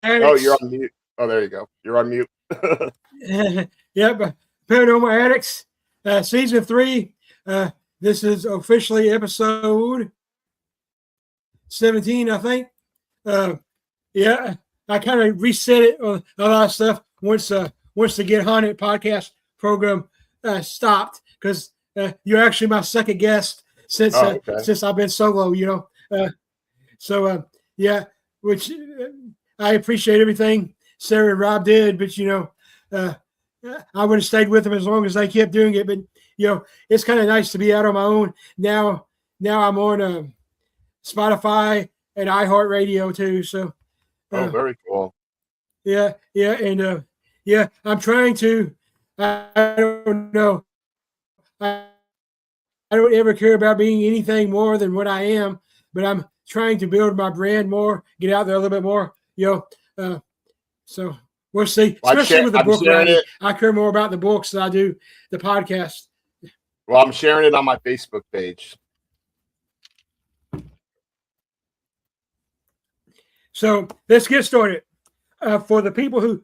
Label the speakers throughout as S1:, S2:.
S1: Oh, you're
S2: Addicts.
S1: on mute. Oh, there you go. You're on mute.
S2: Yep, Paranormal Addicts, season 3. This is officially episode 17, I think. Uh, yeah, I kind of reset it on a lot of stuff once the Get Haunted podcast program stopped, because you're actually my second guest
S1: Oh, okay.
S2: since I've been solo. So yeah, which I appreciate everything Sarah and Rob did, but uh, I would have stayed with them as long as they kept doing it. But it's kind of nice to be out on my own now. Now I'm on Spotify and iHeartRadio too. So
S1: Oh,
S2: uh,
S1: very cool.
S2: yeah, and I'm trying to. I don't know. I don't ever care about being anything more than what I am, but I'm trying to build my brand more, get out there a little bit more. Uh, so we'll see.
S1: Well,
S2: Especially with the
S1: I'm
S2: book
S1: sharing
S2: writing,
S1: it.
S2: I care more about the books than I do the podcast.
S1: Well, I'm sharing it on my Facebook page.
S2: So let's get started. For the people who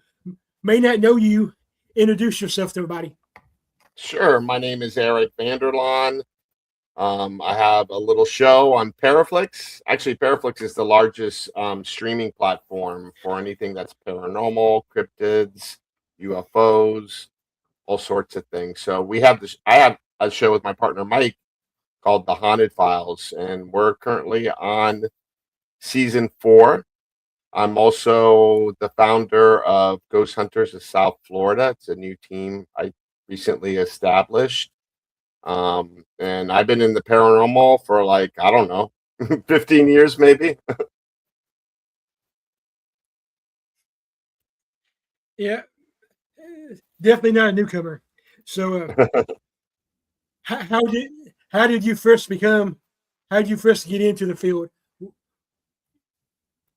S2: may not know you, introduce yourself to everybody.
S1: Sure. My name is Eric Vanderlaan. I have a little show on Paraflix. Actually, Paraflix is the largest streaming platform for anything that's paranormal, cryptids, UFOs, all sorts of things. So we have this. I have a show with my partner Mike called The Haunted Files, and we're currently on season 4. I'm also the founder of Ghost Hunters of South Florida. It's a new team I recently established. And I've been in the paranormal for like, I don't know, 15 years maybe.
S2: Yeah, definitely not a newcomer. So how did how did you first become? How did you first get into the field?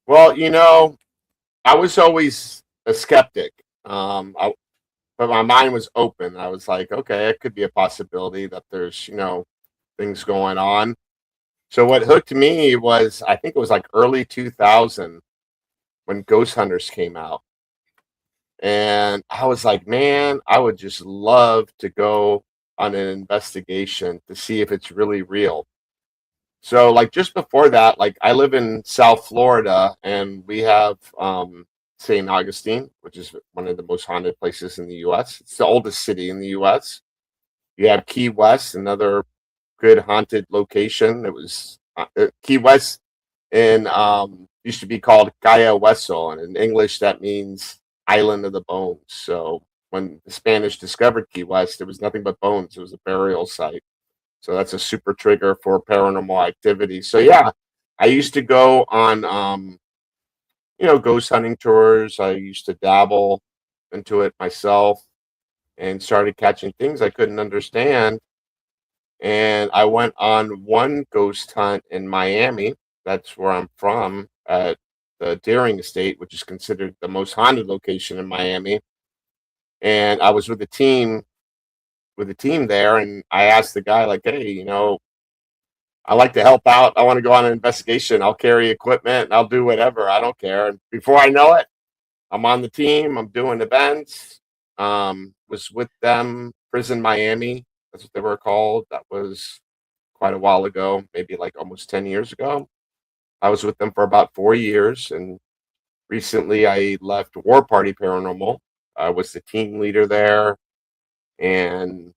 S1: Well, I was always a skeptic. But my mind was open. I was like, okay, it could be a possibility that there's, things going on. So what hooked me was, I think it was like early 2000 when Ghost Hunters came out. And I was like, man, I would just love to go on an investigation to see if it's really real. So like just before that, like I live in South Florida and we have St. Augustine, which is one of the most haunted places in the US. It's the oldest city in the US. You have Key West, another good haunted location. It was Key West in used to be called Gaia Hueso, and in English that means island of the bones. So when the Spanish discovered Key West, there was nothing but bones. It was a burial site. So that's a super trigger for paranormal activity. So yeah, I used to go on ghost hunting tours. I used to dabble into it myself and started catching things I couldn't understand. And I went on one ghost hunt in Miami. That's where I'm from, at the Deering Estate, which is considered the most haunted location in Miami. And I was with the team there, and I asked the guy, like, hey, I like to help out. I want to go on an investigation. I'll carry equipment and I'll do whatever. I don't care. And before I know it, I'm on the team. I'm doing events. Was with them, Prison Miami. That's what they were called. That was quite a while ago, maybe like almost 10 years ago. I was with them for about 4 years. And recently I left War Party Paranormal. I was the team leader there and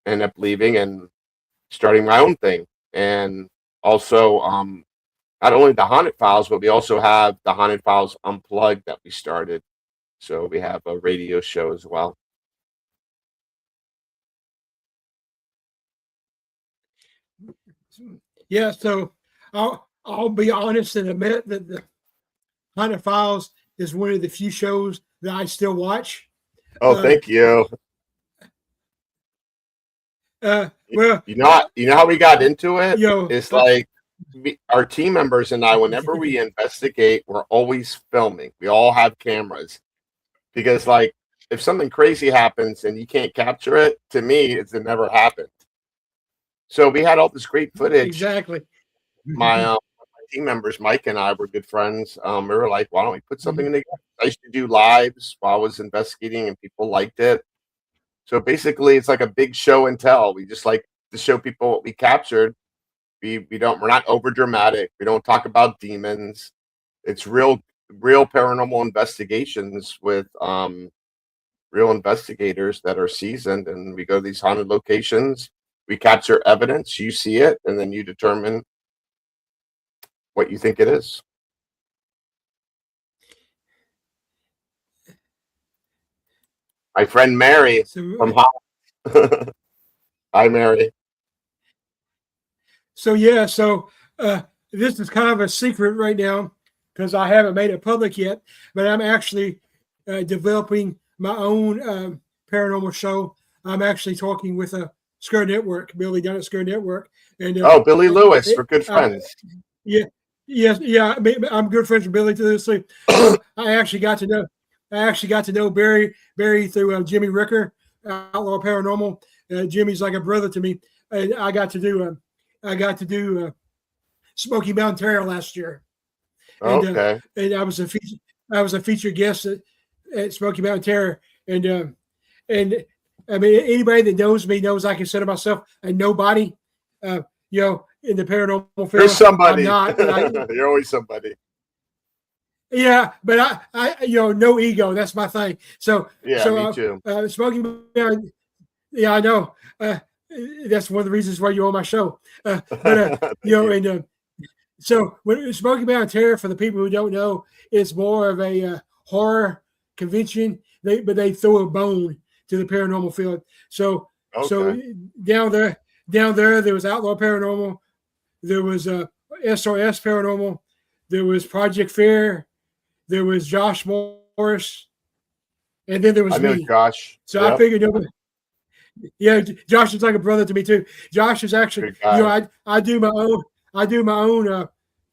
S1: ended up leaving and starting my own thing. And also, not only the Haunted Files, but we also have the Haunted Files Unplugged that we started. So we have a radio show as well.
S2: Yeah, so I'll be honest and admit that the Haunted Files is one of the few shows that I still watch.
S1: Oh,
S2: Uh,
S1: thank you.
S2: well,
S1: You know how we got into it?
S2: you know,
S1: It's like our team members and I, whenever we investigate, we're always filming. We all have cameras because, like, if something crazy happens and you can't capture it, to me, it never happened. So we had all this great footage.
S2: exactly.
S1: My team members, Mike and I were good friends. We were like, why don't we put something
S2: Mhm.
S1: together? I used to do lives while I was investigating, and people liked it. So basically, it's like a big show and tell. We just like to show people what we captured. We're not over dramatic. We don't talk about demons. It's real paranormal investigations with real investigators that are seasoned, and we go to these haunted locations. We capture evidence. You see it, and then you determine what you think it is. My friend Mary
S2: So
S1: from Holland. Hi, Mary.
S2: so yeah, so this is kind of a secret right now because I haven't made it public yet, but I'm actually developing my own paranormal show. I'm actually talking with a Scare Network, Billy down at Scare Network, and
S1: Oh, Billy Lewis. We're good
S2: I,
S1: friends.
S2: yeah, yes, yeah. I'm good friends with Billy to this. I actually got to know Barry through Jimmy Ricker, Outlaw Paranormal. Jimmy's like a brother to me, and I got to do Smoky Mountain Terror last year,
S1: Okay.
S2: and I was a featured guest at Smoky Mountain Terror, and I mean anybody that knows me knows I consider myself a nobody. In the paranormal
S1: You're
S2: field, I'm
S1: somebody.
S2: not. But
S1: You're always somebody.
S2: yeah, but no ego. That's my thing.
S1: Yeah, me too.
S2: Smoky Mountain. Yeah, I know. That's one of the reasons why you're on my show. But
S1: Thank you.
S2: and so when Smoky Mountain Terror, for the people who don't know, it's more of a horror convention. They throw a bone to the paranormal field. So
S1: Okay.
S2: down there was Outlaw Paranormal, there was SRS Paranormal, there was Project Fair, there was Josh Morris, and then there
S1: I
S2: was
S1: know
S2: me.
S1: Josh.
S2: So I
S1: Yep.
S2: figured nobody. Yeah, Josh is like a brother to me too. Josh is actually,
S1: Good guy.
S2: I do my own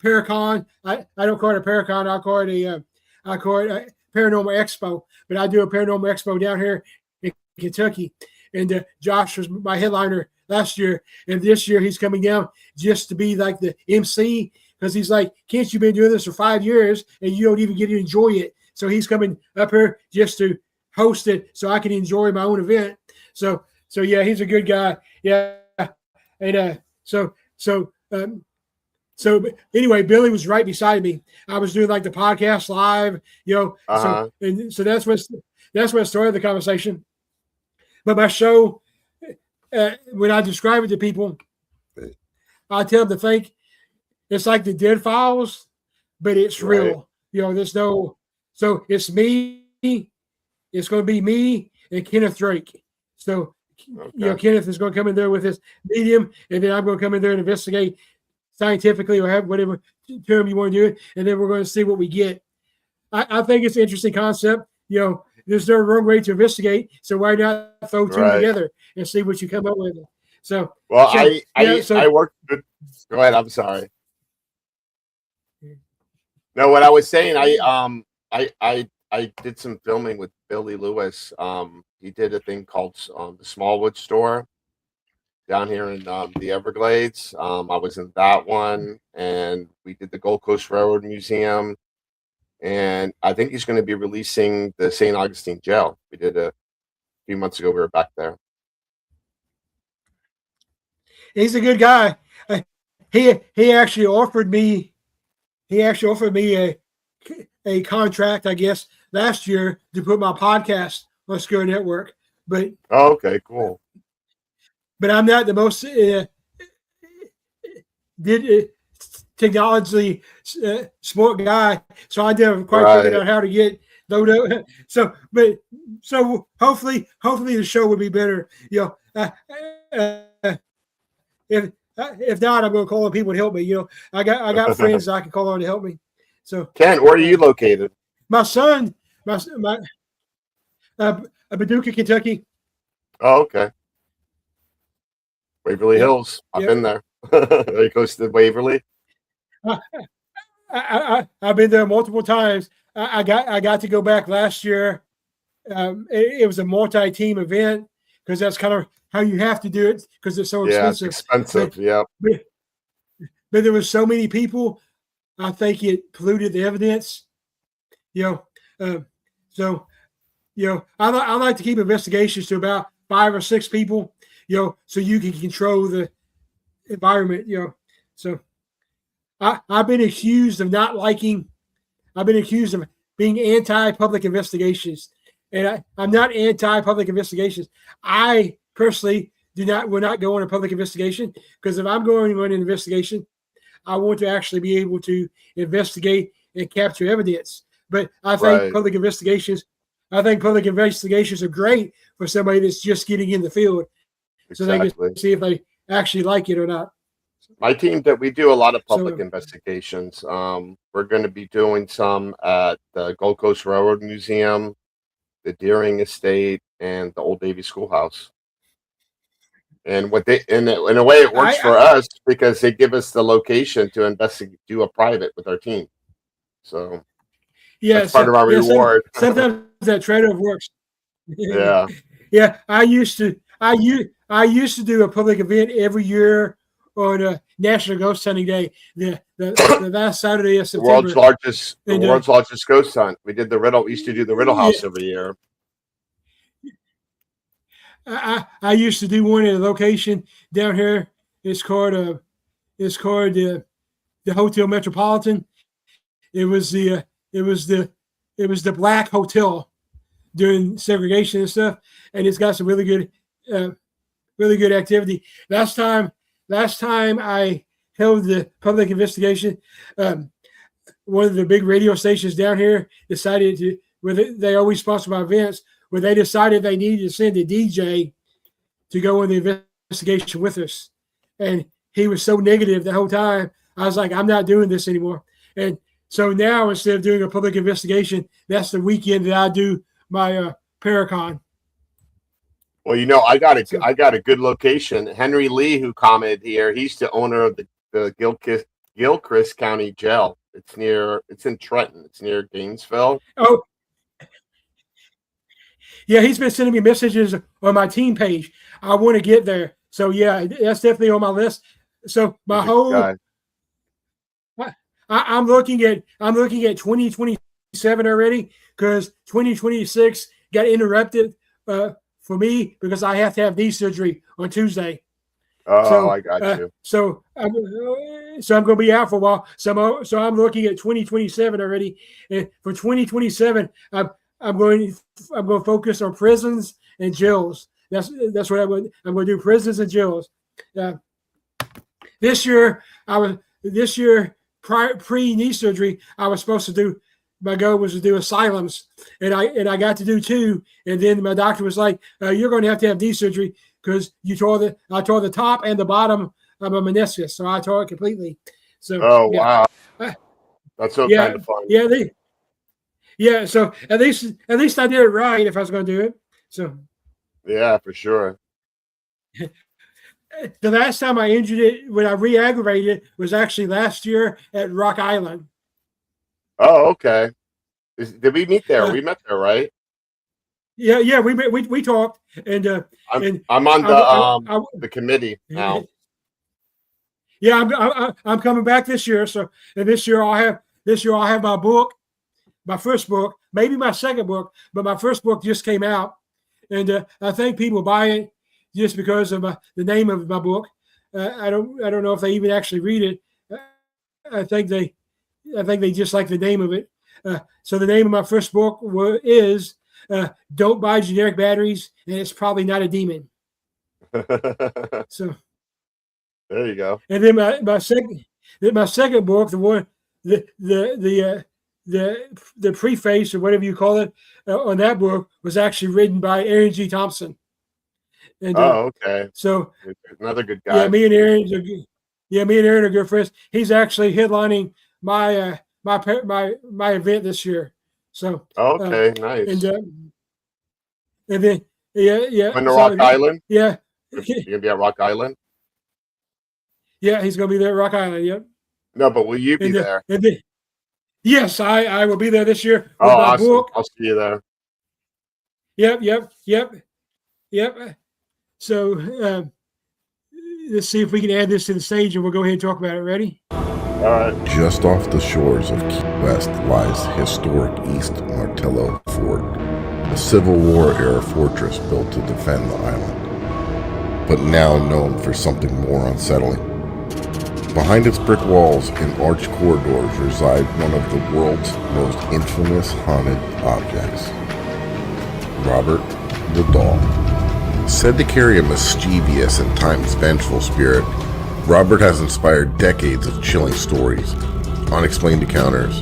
S2: Paracon. I don't call it a Paracon. I call it a Paranormal Expo. But I do a Paranormal Expo down here in Kentucky, and Josh was my headliner last year, and this year he's coming down just to be like the MC because he's like, "Can't you been doing this for 5 years and you don't even get to enjoy it?" So he's coming up here just to host it so I can enjoy my own event. So yeah, he's a good guy. Yeah, and so anyway, Billy was right beside me. I was doing like the podcast live,
S1: Uh-huh.
S2: So that's what started the conversation. But my show, when I describe it to people, I tell them to think it's like the Dead Files, but it's
S1: Right.
S2: real. There's no. So it's me. It's going to be me and Kenneth Drake. So
S1: Okay.
S2: Kenneth is going to come in there with his medium, and then I'm going to come in there and investigate scientifically or have whatever term you want to do it, and then we're going to see what we get. I think it's an interesting concept. There's no wrong way to investigate, so why not throw two
S1: Right.
S2: together and see what you come up with? So,
S1: Well,
S2: so yeah, so
S1: I worked good. Go ahead. I'm sorry. No, what I was saying, I did some filming with Billy Lewis. He did a thing called the Smallwood Store down here in the Everglades. I was in that one, and we did the Gold Coast Railroad Museum, and I think he's going to be releasing the St. Augustine Jail. We did a few months ago. We were back there.
S2: he's a good guy. He actually offered me a contract, I guess, last year to put my podcast on Scare Network, but
S1: Oh, okay, cool.
S2: I'm not the most technologically smart guy, so I didn't quite figured
S1: Right.
S2: out how to get loaded. So hopefully the show will be better. If not, I'm going to call on people to help me. I got friends that I can call on to help me. So
S1: Ken, where are you located?
S2: my son, my Paducah, Kentucky.
S1: Oh, okay. Waverly
S2: Yep,
S1: Hills. I've
S2: yep.
S1: been there. Are you close to Waverly?
S2: I've been there multiple times. I got to go back last year. It was a multi-team event because that's kind of how you have to do it because it's so
S1: Yeah, it's
S2: expensive.
S1: expensive. Yeah.
S2: But there was so many people. I think it polluted the evidence. You know, so I like to keep investigations to about 5 or 6 people. So you can control the environment. So I've been accused of not liking. I've been accused of being anti-public investigations, and I'm not anti-public investigations. I personally will not go on a public investigation, because if I'm going on an investigation, I want to actually be able to investigate and capture evidence. But I think public investigations are great for somebody that's just getting in the field, so they can see if they actually like it or not.
S1: My team we do a lot of public investigations. We're going to be doing some at the Gold Coast Railroad Museum, the Deering Estate, and the Old Navy Schoolhouse. And in a way, it works for us because they give us the location to investigate, do a private with our team. So that's part of our reward.
S2: Sometimes that trade-off works.
S1: Yeah.
S2: Yeah. I used to do a public event every year on National Ghost Hunting Day, the last Saturday of September.
S1: The world's largest ghost hunt. We did we used to do the Riddle House every year.
S2: I used to do one at a location down here. It's called the Hotel Metropolitan. It was the Black Hotel during segregation and stuff, and it's got some really good activity. Last time I held the public investigation, one of the big radio stations down here decided to, they always sponsor my events, where they decided they needed to send a DJ to go on the investigation with us. And he was so negative the whole time. I was like, I'm not doing this anymore. And so now, instead of doing a public investigation, that's the weekend that I do my Paracon.
S1: Well, I got a good location. Henry Lee, who commented here, he's the owner of the Gilchrist County Jail. It's in Trenton. It's near Gainesville.
S2: Oh, yeah, he's been sending me messages on my team page. I want to get there. So yeah, that's definitely on my list. So I'm looking at 2027 already, because 2026 got interrupted for me because I have to have knee surgery on Tuesday.
S1: Oh, I got you.
S2: So I'm going to be out for a while. So I'm looking at 2027 already. And for 2027, I'm going to focus on prisons and jails. That's what I'm going to do. Prisons and jails. This year pre knee surgery, I was supposed to do. My goal was to do asylums, and I got to do 2. And then my doctor was like, "You're going to have knee surgery because I tore the top and the bottom of my meniscus, so I tore it completely." So
S1: wow, that's kind of fun.
S2: Yeah. So at least I did it right if I was going to do it. So
S1: yeah, for sure.
S2: The last time I injured it, when I re-aggravated it, was actually last year at Rock Island.
S1: Oh, okay. Did we meet there? We met there, right?
S2: Yeah. We talked, and
S1: I'm on the committee now.
S2: Yeah, I'm coming back this year. So, and this year I'll have my book, my first book, maybe my second book, but my first book just came out, and I think people buy it just because of the name of my book. I don't know if they even actually read it. I think they just like the name of it. So the name of my first book is "Don't Buy Generic Batteries, and It's Probably Not a Demon." So
S1: there you go.
S2: And then my second book, the preface or whatever you call it on that book, was actually written by Aaron G. Thompson. And,
S1: okay.
S2: So
S1: another good guy.
S2: Yeah, me and Aaron are good friends. He's actually headlining my event this year. So
S1: okay, nice.
S2: And then yeah.
S1: When Rock Island?
S2: Yeah.
S1: You're gonna be at Rock Island?
S2: Yeah, he's gonna be there at Rock Island. Yep.
S1: No, but will you be there?
S2: Yes, I will be there this year with my
S1: awesome.
S2: book.
S1: I'll see you there.
S2: Yep. So let's see if we can add this to the stage, and we'll go ahead and talk about it. Ready?
S1: All right.
S3: Just off the shores of Key West lies historic East Martello Fort, a Civil War era fortress built to defend the island, but now known for something more unsettling. Behind its brick walls and arched corridors reside one of the world's most infamous haunted objects, Robert the Doll. Said to carry a mischievous and times vengeful spirit, Robert has inspired decades of chilling stories, unexplained encounters,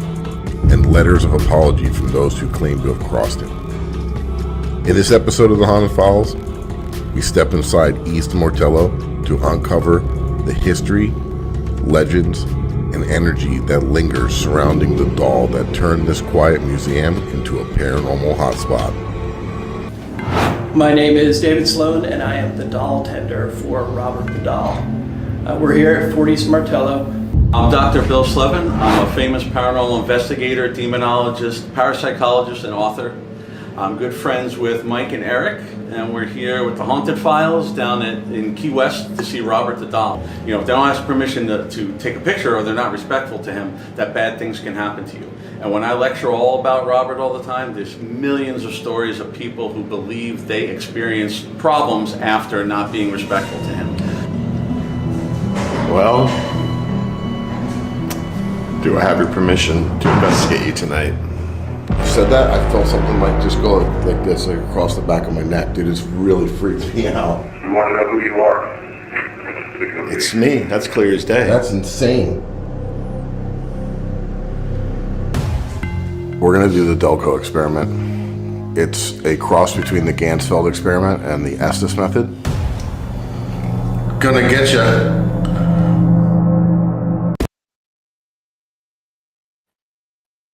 S3: and letters of apology from those who claim to have crossed it. In this episode of The Haunted Files, we step inside East Martello to uncover the history, legends, and energy that lingers surrounding the doll that turned this quiet museum into a paranormal hotspot.
S4: My name is David Sloan, and I am the doll tender for Robert the Doll. We're here at Fort East Martello.
S5: I'm Dr. Bill Slevin. I'm a famous paranormal investigator, demonologist, parapsychologist, and author. I'm good friends with Mike and Eric, and we're here with the Haunted Files down in Key West to see Robert the Doll. You know, if they don't ask permission to take a picture or they're not respectful to him, that bad things can happen to you. And when I lecture all about Robert all the time, there's millions of stories of people who believe they experienced problems after not being respectful to him.
S6: Well, do I have your permission to investigate you tonight?
S3: You said that, I felt something like just go like this, like across the back of my neck. Dude, it's really freaked me out.
S7: You want to know who you are?
S6: It's me. That's clear as day.
S3: That's insane. We're gonna do the Delco experiment. It's a cross between the Gansfeld experiment and the Estes method. Gonna get ya.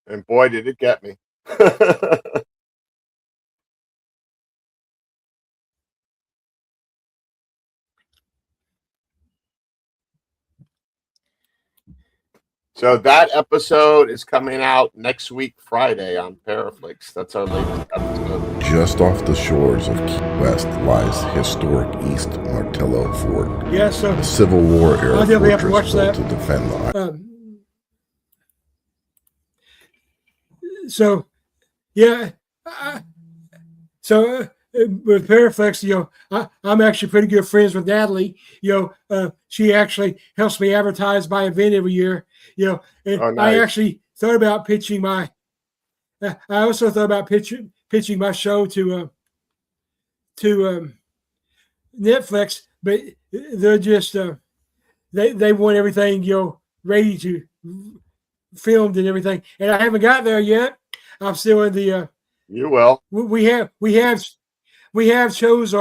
S1: And boy, did it get me. So that episode is coming out next week, Friday, on Paraflix. That's our latest episode.
S3: Just off the shores of Key West lies historic East Martello Fort,
S2: Yeah, so
S3: a Civil War era
S2: I'll definitely have to
S3: fortress
S2: watch
S3: built
S2: that.
S3: to defend the island.
S2: So yeah, with Paraflex, I'm actually pretty good friends with Natalie. She actually helps me advertise my event every year. And
S1: Oh, nice.
S2: I actually thought about pitching my. I also thought about pitching my show to Netflix, but they're just they want everything ready to filmed and everything, and I haven't got there yet. I'm still in the.
S1: You will.
S2: We have chosen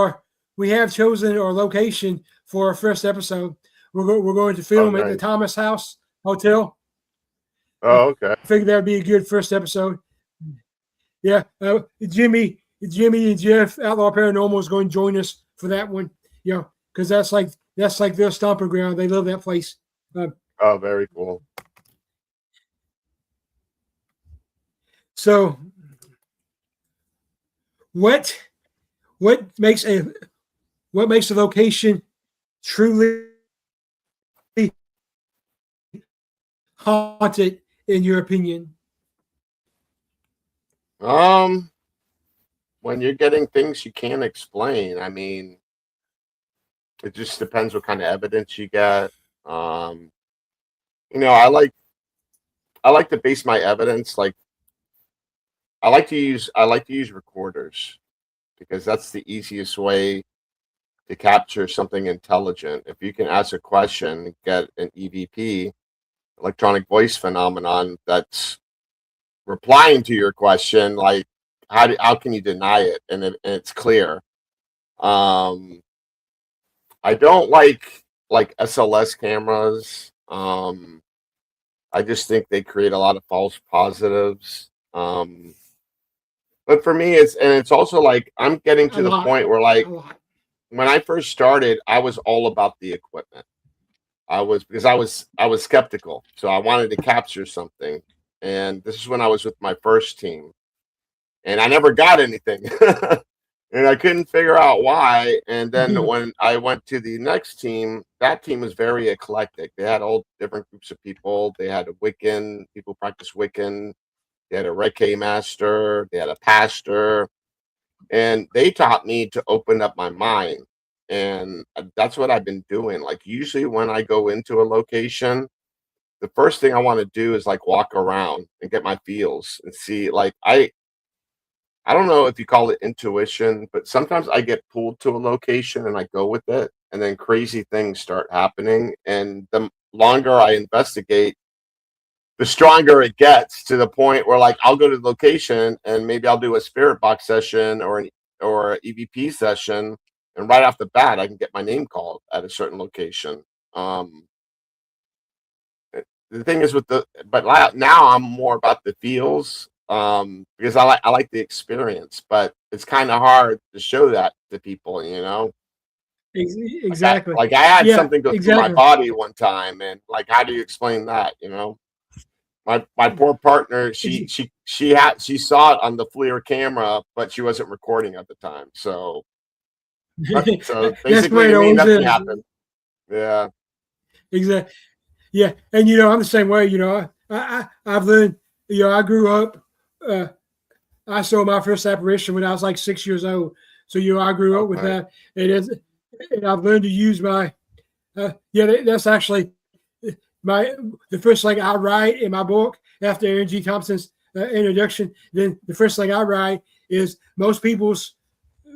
S2: our location for our first episode. We're going to film at the
S1: nice.
S2: Thomas House Hotel.
S1: Oh, okay.
S2: I figured that would be a good first episode. Yeah, Jimmy and Jeff Outlaw Paranormal is going to join us for that one. Because that's like their stomping ground. They love that place.
S1: Oh, very cool.
S2: So, what makes a location truly haunted, in your opinion?
S1: When you're getting things you can't explain, I mean, it just depends what kind of evidence you get. I like to base my evidence I like to use recorders because that's the easiest way to capture something intelligent. If you can ask a question, get an EVP, electronic voice phenomenon, that's replying to your question, like how can you deny it? And it's clear. I don't like SLS cameras. I just think they create a lot of false positives. But for me, it's also like I'm getting to the point where, like, when I first started, I was all about the equipment. Because I was skeptical, so I wanted to capture something. And this is when I was with my first team, and I never got anything. And I couldn't figure out why. And then when I went to the next team, that team was very eclectic. They had all different groups of people. They had a Wiccan, people practice Wiccan. They had a Reiki master. They had a pastor. And they taught me to open up my mind. And that's what I've been doing. Like usually when I go into a location, the first thing I want to do is like walk around and get my feels and see like I don't know if you call it intuition, but sometimes I get pulled to a location and I go with it, and then crazy things start happening. And the longer I investigate, the stronger it gets, to the point where like I'll go to the location and maybe I'll do a spirit box session or an EVP session, and right off the bat I can get my name called at a certain location. Um, the thing is but now I'm more about the feels, because I like the experience, but it's kind of hard to show that to people, you know.
S2: Exactly.
S1: Like I had
S2: Yeah,
S1: something go through my
S2: exactly.
S1: body one time, and like how do you explain that, you know? My poor partner, she saw it on the FLIR camera, but she wasn't recording at the time, so so
S2: That's the
S1: basically
S2: way it
S1: to me
S2: always
S1: nothing
S2: is.
S1: happened. Yeah.
S2: Exactly. Yeah, and I'm the same way. I've learned. I grew up. Uh, I saw my first apparition when I was like 6 years old. So I grew up with
S1: Okay.
S2: that, and I've learned to use my. That's actually my the first thing I write in my book after Aaron G. Thompson's introduction. Then the first thing I write is most people's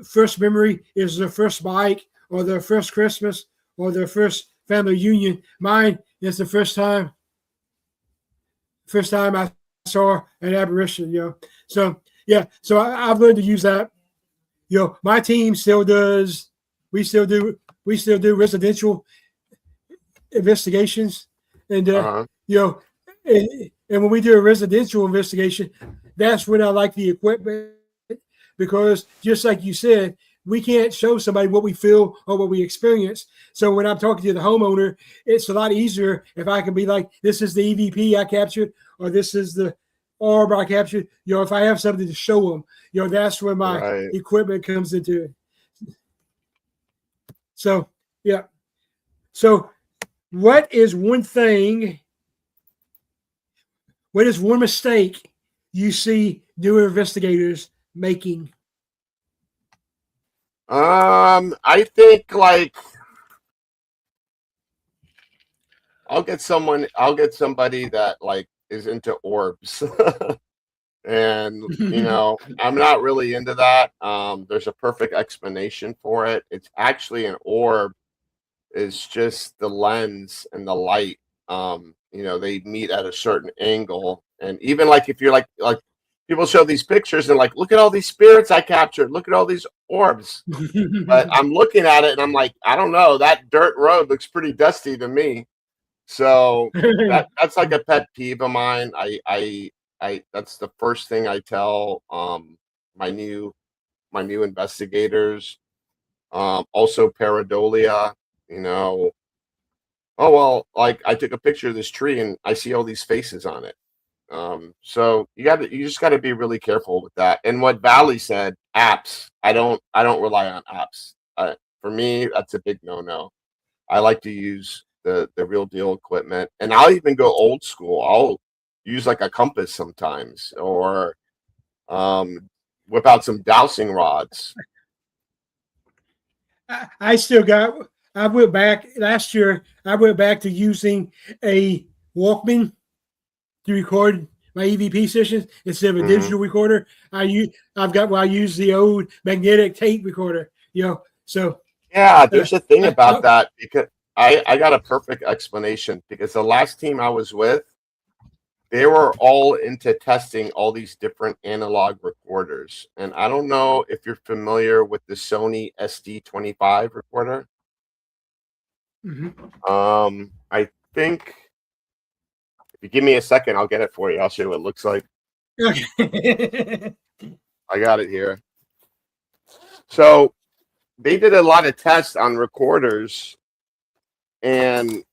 S2: first memory is their first bike or their first Christmas or their first family union. Mine is the first time I saw an apparition. So so I've learned to use that. My team still does. We still do. We still do residential investigations, and
S1: Uh-huh.
S2: and when we do a residential investigation, that's when I like the equipment, because just like you said, we can't show somebody what we feel or what we experience. So when I'm talking to the homeowner, it's a lot easier if I can be like, this is the EVP I captured, or this is the orb I captured. If I have something to show them, that's where my
S1: Right.
S2: equipment comes into it. So, yeah. So what is one mistake you see newer investigators making?
S1: I think like I'll get somebody that like is into orbs. And I'm not really into that. There's a perfect explanation for it. It's actually an orb is just the lens and the light. They meet at a certain angle. And even like if you're like people show these pictures and like, look at all these spirits I captured, look at all these orbs. But I'm looking at it and I'm like, I don't know, that dirt road looks pretty dusty to me. So that's like a pet peeve of mine. I that's the first thing I tell my new investigators. Also pareidolia, you know. Oh well, like I took a picture of this tree and I see all these faces on it. So you just gotta be really careful with that. And what Valley said, apps. I don't rely on apps. For me, that's a big no-no. I like to use the real deal equipment, and I'll even go old school. I'll use like a compass sometimes, or um, whip out some dowsing rods.
S2: I still got. I went back last year. I went back to using a Walkman to record my EVP sessions instead of a
S1: Hmm.
S2: digital recorder. I use the old magnetic tape recorder. So
S1: Yeah,
S2: uh,
S1: there's a thing
S2: I,
S1: about that because I got a perfect explanation because the last team I was with, they were all into testing all these different analog recorders. And I don't know if you're familiar with the Sony SD25 recorder.
S2: Mhm.
S1: I think if you give me a second, I'll get it for you. I'll show you what it looks like.
S2: Okay.
S1: I got it here. So they did a lot of tests on recorders, and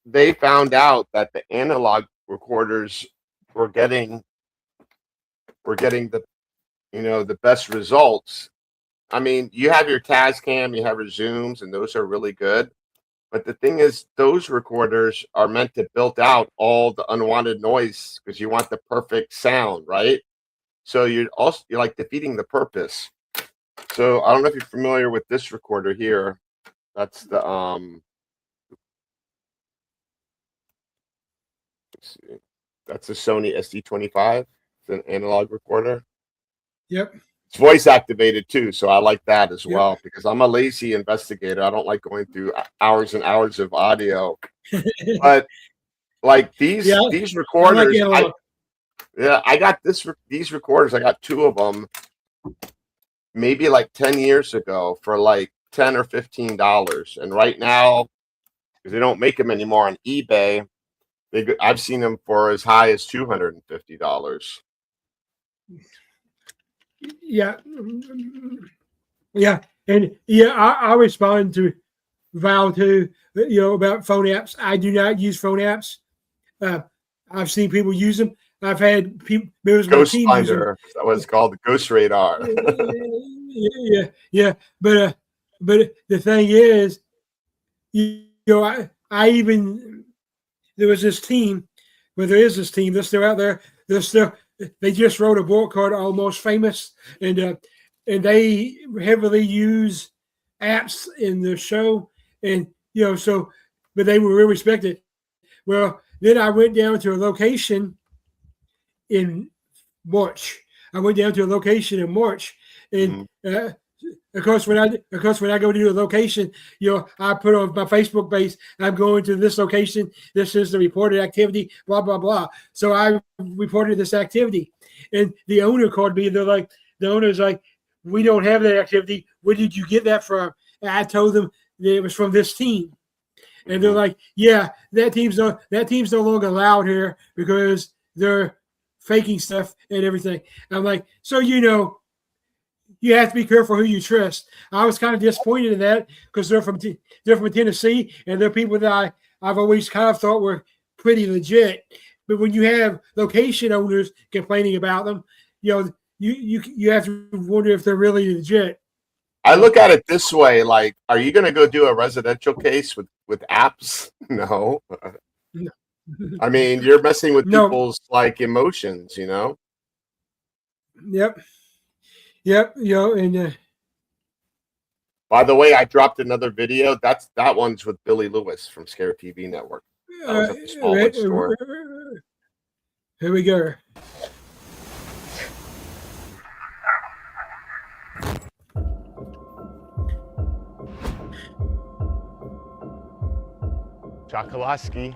S1: they found out that the analog recorders were getting the the best results. I mean, you have your Tascam, you have your Zooms, and those are really good. But the thing is, those recorders are meant to build out all the unwanted noise because you want the perfect sound, right? So you're like defeating the purpose. So I don't know if you're familiar with this recorder here. That's the let's see. That's a Sony SD25. It's an analog recorder.
S2: Yep.
S1: It's voice activated too, so I like that as
S2: Yep.
S1: well because I'm a lazy investigator. I don't like going through hours and hours of audio. But like these
S2: Yeah,
S1: these
S2: I like
S1: recorders,
S2: analog.
S1: I got these recorders. I got two of them, maybe like 10 years ago for like $10 or $15, and right now because they don't make them anymore on eBay, I've seen them for as high as $250.
S2: Yeah. Yeah. And yeah, I respond to Val too, about phone apps. I do not use phone apps. I've seen people use them. I've had members of my
S1: Ghost
S2: team use them.
S1: Finder, that was called the Ghost Radar.
S2: Yeah. But the thing is, I even there was this team, well, there is this team. They're still out there. They just wrote a book called Almost Famous, and they heavily use apps in the show, and but they were real respected. Well, then I went down to a location in March. And of course, when I go to a location, I put on my Facebook page, I'm going to this location. This is the reported activity, blah blah blah. So I reported this activity, and the owner called me. The owner's like, "We don't have that activity. Where did you get that from?" And I told them that it was from this team, and they're like, "Yeah, that team's no longer allowed here because they're faking stuff and everything." I'm like, so you have to be careful who you trust. I was kind of disappointed in that because they're from Tennessee, and they're people that I've always kind of thought were pretty legit. But when you have location owners complaining about them, you have to wonder if they're really legit.
S1: I look at it this way: like, are you going to go do a residential case with apps? No. I mean, you're messing with people's like emotions,
S2: Yep. And
S1: by the way, I dropped another video. That one's with Billy Lewis from Scare TV Network. That was at the Smallwood store.
S2: Here we go.
S8: Chokoloski,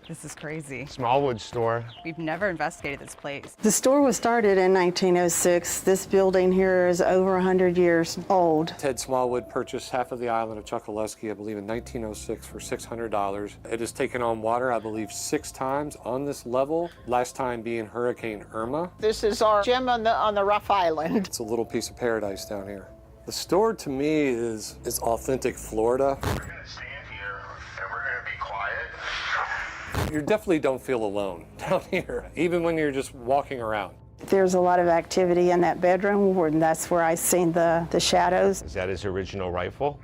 S9: This is crazy.
S8: Smallwood store.
S9: We've never investigated this place.
S10: The store was started in 1906. This building here is over 100 years old.
S11: Ted Smallwood purchased half of the island of Chokoloski, I believe, in 1906 for $600. It has taken on water, I believe, 6 times on this level, last time being Hurricane Irma.
S12: This is our gem on the rough island.
S11: It's a little piece of paradise down here. The store, to me, is authentic Florida.
S7: We're gonna stand here and we're gonna be quiet.
S11: You definitely don't feel alone down here, even when you're just walking around.
S10: There's a lot of activity in that bedroom, and that's where I seen the shadows.
S8: Is that his original rifle?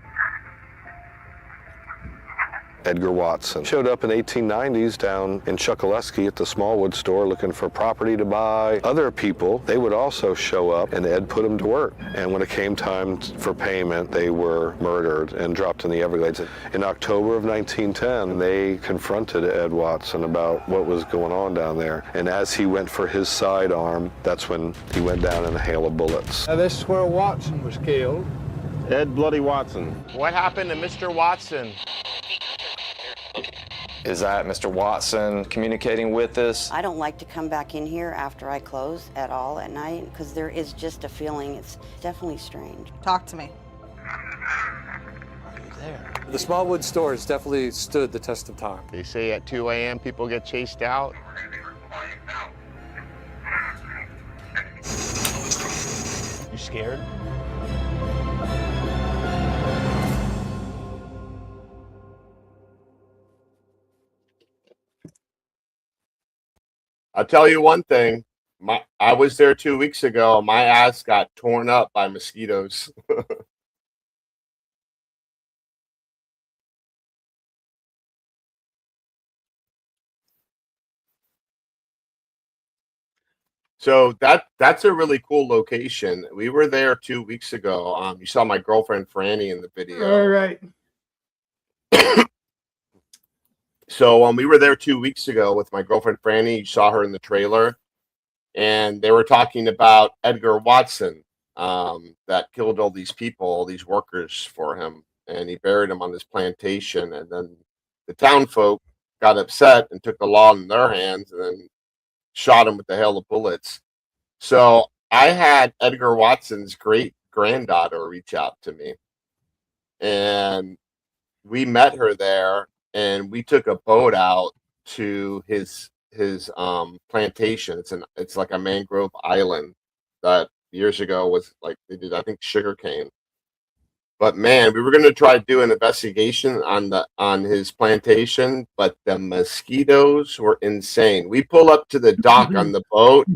S13: Edgar Watson showed up in the 1890s down in Chokoloski at the Smallwood store looking for property to buy. Other people, they would also show up and Ed put them to work. And when it came time for payment, they were murdered and dropped in the Everglades. In October of 1910, they confronted Ed Watson about what was going on down there. And as he went for his sidearm, that's when he went down in a hail of bullets.
S14: Now this is where Watson was killed.
S13: Ed Bloody Watson.
S8: What happened to Mr. Watson?
S15: Is that Mr. Watson communicating with us?
S16: I don't like to come back in here after I close at all at night because there is just a feeling. It's definitely strange.
S9: Talk to me.
S11: There. The Smallwood store has definitely stood the test of time.
S8: They say at 2 a.m. people get chased out. You scared?
S1: I'll tell you one thing. I was there 2 weeks ago. My ass got torn up by mosquitoes. So that's a really cool location. We were there 2 weeks ago. You saw my girlfriend Franny in the video.
S2: All right.
S1: So we were there 2 weeks ago with my girlfriend Franny. You saw her in the trailer, and they were talking about Edgar Watson, that killed all these people, all these workers for him, and he buried them on this plantation. And then the town folk got upset and took the law in their hands, and then shot him with the hail of bullets. So I had Edgar Watson's great granddaughter reach out to me, and we met her there, and we took a boat out to his plantation. It's like a mangrove island that years ago was like they did, I think, sugarcane. But man, we were going to try to do an investigation on his plantation, but the mosquitoes were insane. We pull up to the dock on the boat,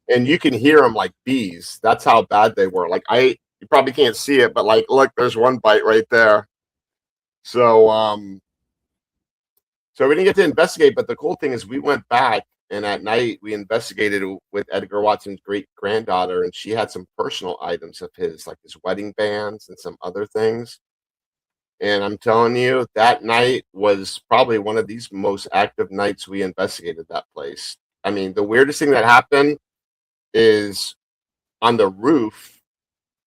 S1: and you can hear them like bees. That's how bad they were. Like you probably can't see it, but like, look, there's one bite right there. So so we didn't get to investigate, but the cool thing is we went back, and at night we investigated with Edgar Watson's great granddaughter, and she had some personal items of his, like his wedding bands and some other things. And I'm telling you, that night was probably one of these most active nights we investigated that place. I mean, the weirdest thing that happened is on the roof,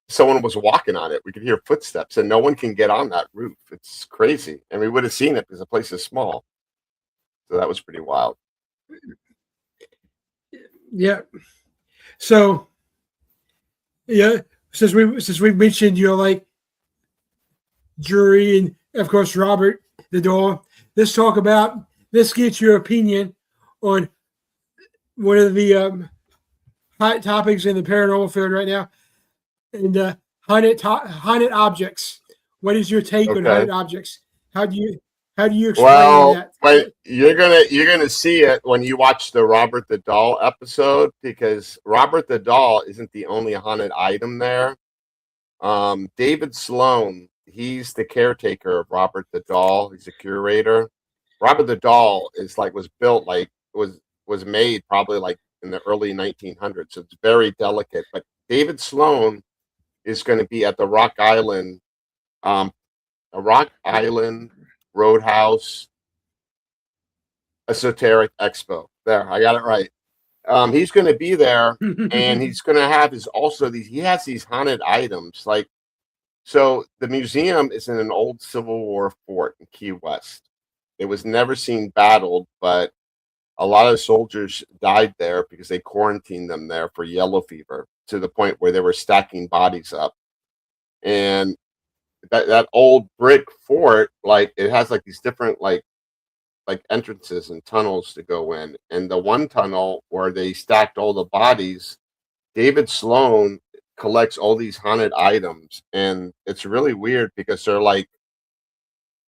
S1: someone was walking on it. We could hear footsteps, and no one can get on that roof. It's crazy. And we would have seen it because the place is small. So that was pretty wild.
S2: Yeah. So, yeah, since we mentioned like jury and of course Robert the Doll, let's get your opinion on one of the hot topics in the paranormal field right now, and haunted objects. What is your take on haunted objects? How do you explain that?
S1: Well, you're gonna see it when you watch the Robert the Doll episode, because Robert the Doll isn't the only haunted item there. David Sloan, he's the caretaker of Robert the Doll. He's a curator. Robert the Doll was made probably like in the early 1900s. So it's very delicate. But David Sloan is going to be at the Rock Island Roadhouse Esoteric Expo. There, I got it right. He's going to be there, and he's going to have he has these haunted items. Like, so the museum is in an old Civil War fort in Key West. It was never seen battled, but a lot of soldiers died there because they quarantined them there for yellow fever, to the point where they were stacking bodies up. And that old brick fort, like, it has like these different like entrances and tunnels to go in. And the one tunnel where they stacked all the bodies, David Sloan collects all these haunted items, and it's really weird because they're like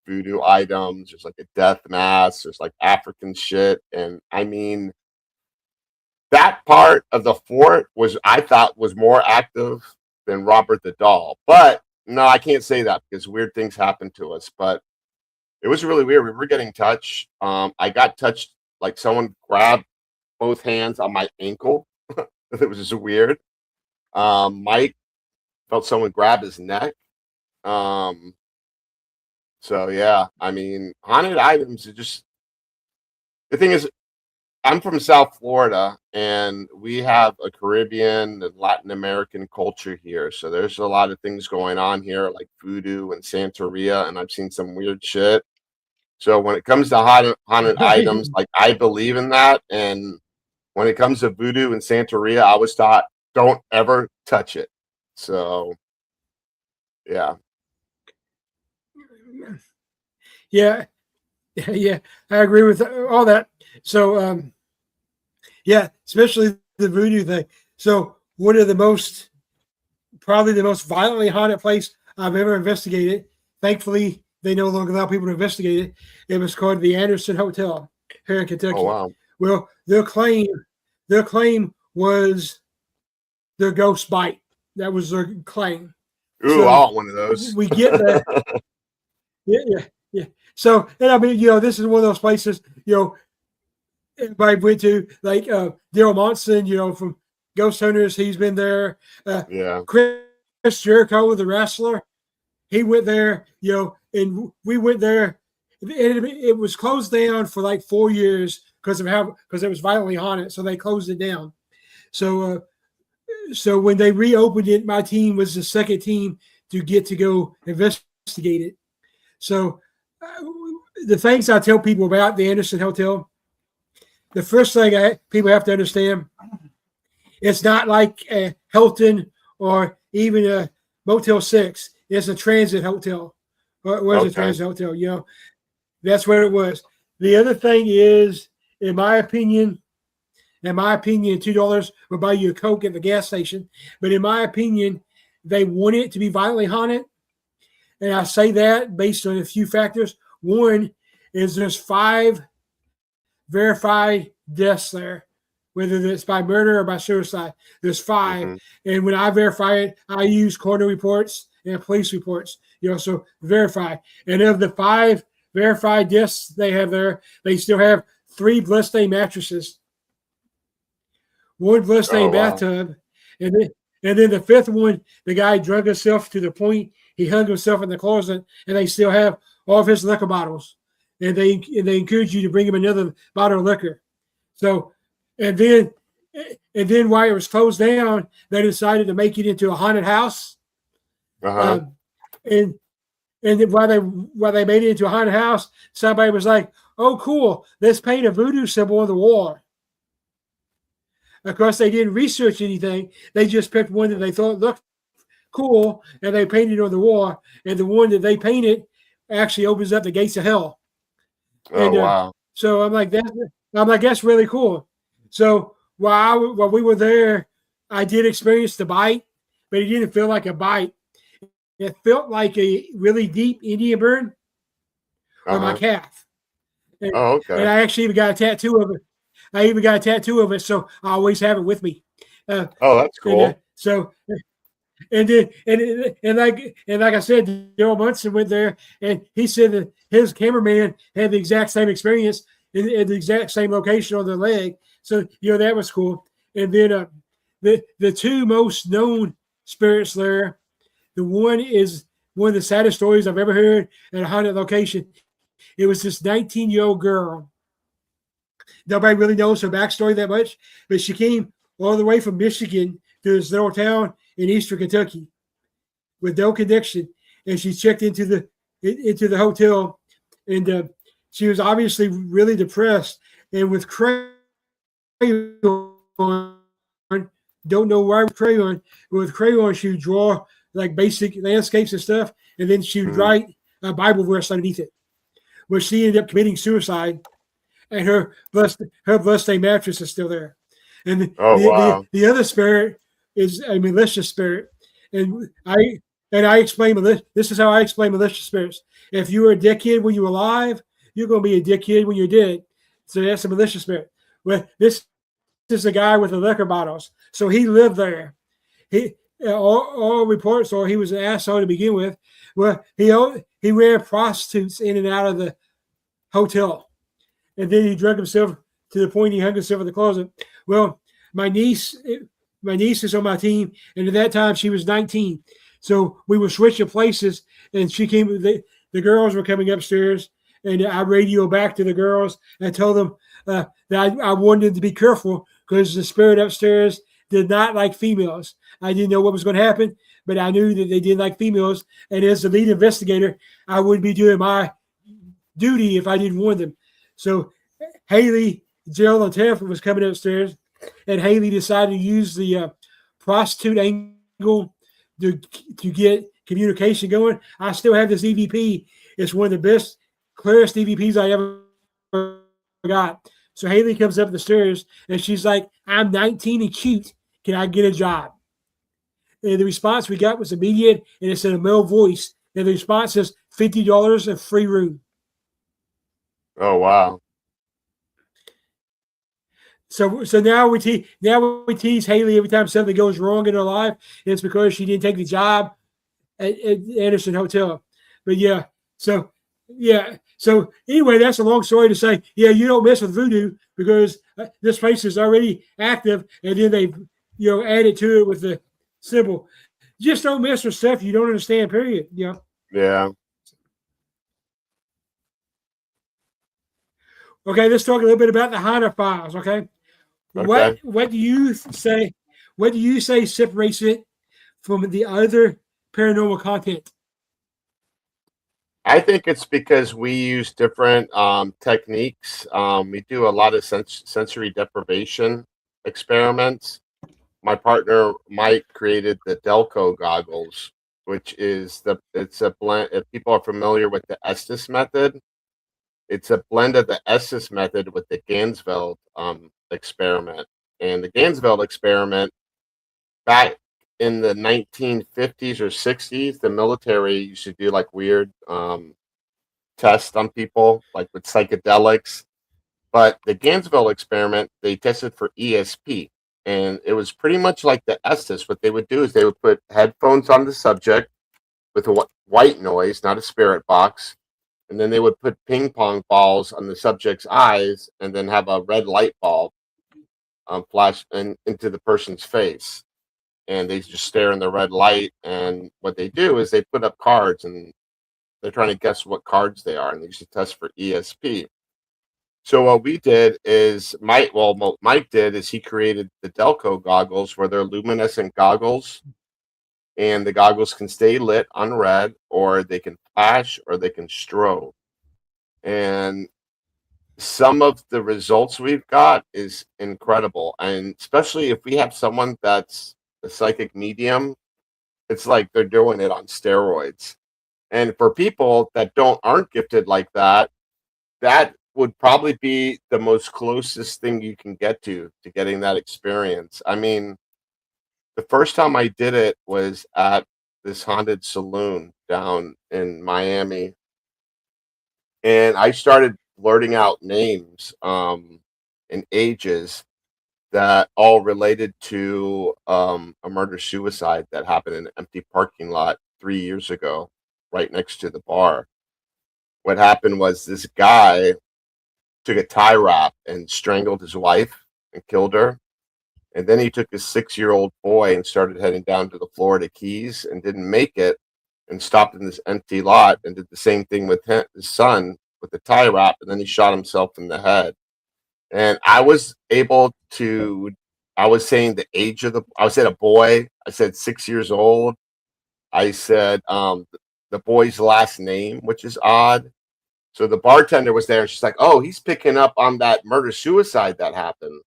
S1: voodoo items. There's like a death mask. There's like African shit, and I mean, that part of the fort I thought was more active than Robert the Doll. But no, I can't say that because weird things happen to us. But it was really weird. We were getting touched. I got touched, like someone grabbed both hands on my ankle. It was just weird. Mike felt someone grab his neck. So yeah, I mean, haunted items are just, the thing is, I'm from South Florida, and we have a Caribbean and Latin American culture here. So there's a lot of things going on here, like voodoo and Santeria, and I've seen some weird shit. So when it comes to haunted items, like, I believe in that. And when it comes to voodoo and Santeria, I was taught, don't ever touch it. So, yeah.
S2: Yeah, I agree with all that. So, yeah, especially the voodoo thing. So, one of probably the most violently haunted place I've ever investigated. Thankfully, they no longer allow people to investigate it. It was called the Anderson Hotel here in Kentucky.
S1: Oh, wow.
S2: Well, their claim was their ghost bite. That was their claim.
S1: Ooh,
S2: So
S1: I want one of those.
S2: we get that. Yeah. So, and I mean, this is one of those places, everybody went to, like Daryl Monson, from Ghost Hunters. He's been there.
S1: Yeah.
S2: Chris Jericho, the wrestler, he went there, and we went there. And it was closed down for like 4 years because it was violently haunted. So they closed it down. So, so when they reopened it, my team was the second team to get to go investigate it. So the things I tell people about the Anderson Hotel, the first thing people have to understand, it's not like a Hilton or even a Motel 6. It's a transit hotel. Or it was a transit hotel, That's where it was. The other thing is, in my opinion, $2 will buy you a Coke at the gas station. But in my opinion, they want it to be violently haunted. And I say that based on a few factors. One is there's 5 verified deaths there, whether it's by murder or by suicide. There's 5.
S1: Mm-hmm.
S2: And when I verify it, I use coroner reports and police reports, so verify. And of the 5 verified deaths they have there, they still have 3 bloodstained mattresses, 1 bloodstained bathtub, and then the 5th one, the guy drug himself to the point he hung himself in the closet, and they still have all of his liquor bottles, and they encourage you to bring him another bottle of liquor. So, and then while it was closed down, they decided to make it into a haunted house. And then while they made it into a haunted house, somebody was like, "Oh, cool! Let's paint a voodoo symbol on the wall." Of course, they didn't research anything. They just picked one that they thought looked cool, and they painted it on the wall. And the one that they painted actually opens up the gates of hell.
S1: Wow!
S2: So I'm like, that's really cool. So while we were there, I did experience the bite, but it didn't feel like a bite. It felt like a really deep Indian burn on my calf. And, and I actually even got a tattoo of it. So I always have it with me.
S1: That's cool.
S2: And like I said, Daryl Munson went there, and he said that his cameraman had the exact same experience in the exact same location on the leg. So that was cool. And then the 2 most known spirits there. The one is one of the saddest stories I've ever heard at a haunted location. It was this 19-year-old girl. Nobody really knows her backstory that much, but she came all the way from Michigan to this little town in eastern Kentucky with no connection, and she checked into the hotel, and she was obviously really depressed. And with crayon, don't know why with crayon, she would draw like basic landscapes and stuff, and then she would write a Bible verse underneath it. Well, she ended up committing suicide, and her bloodstained mattress is still there. And the other spirit is a malicious spirit, and I explain this is how I explain malicious spirits. If you were a dickhead when you were alive, you're going to be a dickhead when you're dead. So that's a malicious spirit. Well, this is a guy with the liquor bottles, so he lived there. All reports are he was an asshole to begin with. Well, he ran prostitutes in and out of the hotel, and then he drug himself to the point he hung himself in the closet. Well, my niece is on my team, and at that time she was 19. So we were switching places, and she came. The girls were coming upstairs, and I radioed back to the girls and told them that I wanted them to be careful because the spirit upstairs did not like females. I didn't know what was going to happen, but I knew that they didn't like females. And as the lead investigator, I wouldn't be doing my duty if I didn't warn them. So Haley, Jill, and Tiff was coming upstairs, and Haley decided to use the prostitute angle to get communication going. I still have this EVP. It's one of the best, clearest EVPs I ever got. So Haley comes up the stairs, and she's like, "I'm 19 and cute. Can I get a job?" And the response we got was immediate, and it's in a male voice. And the response is $50 and free room.
S1: Oh, wow.
S2: So now we tease Haley every time something goes wrong in her life. And it's because she didn't take the job at Anderson Hotel. But yeah, so anyway, that's a long story to say. Yeah, you don't mess with voodoo because this place is already active, and then they added to it with the symbol. Just don't mess with stuff you don't understand. Period.
S1: Yeah.
S2: Okay, let's talk a little bit about the Hunter files. Okay.
S1: Okay.
S2: What do you say? What do you say separates it from the other paranormal content?
S1: I think it's because we use different techniques. We do a lot of sensory deprivation experiments. My partner Mike created the Delco goggles, which is it's a blend. If people are familiar with the Estes method, it's a blend of the Estes method with the Gansfeld experiment. And the Gansfeld experiment, back in the 1950s or 60s, the military used to do like weird tests on people, like with psychedelics. But the Gansfeld experiment, they tested for ESP. And it was pretty much like the Estes. What they would do is they would put headphones on the subject with a white noise, not a spirit box. And then they would put ping pong balls on the subject's eyes and then have a red light bulb flash into the person's face. And they just stare in the red light. And what they do is they put up cards and they're trying to guess what cards they are. And they used to test for ESP. So what we did is what Mike did is he created the Delco goggles where they're luminescent goggles, and the goggles can stay lit on red, or they can flash, or they can strobe. And some of the results we've got is incredible, and especially if we have someone that's a psychic medium, it's like they're doing it on steroids. And for people that aren't gifted like that, that would probably be the most closest thing you can get to getting that experience. I mean, the first time I did it was at this haunted saloon down in Miami, and I started blurting out names and ages that all related to a murder suicide that happened in an empty parking lot 3 years ago, right next to the bar. What happened was this guy took a tie wrap and strangled his wife and killed her. And then he took his 6-year-old boy and started heading down to the Florida Keys and didn't make it and stopped in this empty lot and did the same thing with his son with the tie wrap. And then he shot himself in the head. And I was saying the age of I said a boy. I said 6 years old. I said the boy's last name, which is odd. So the bartender was there, and she's like, "Oh, he's picking up on that murder-suicide that happened."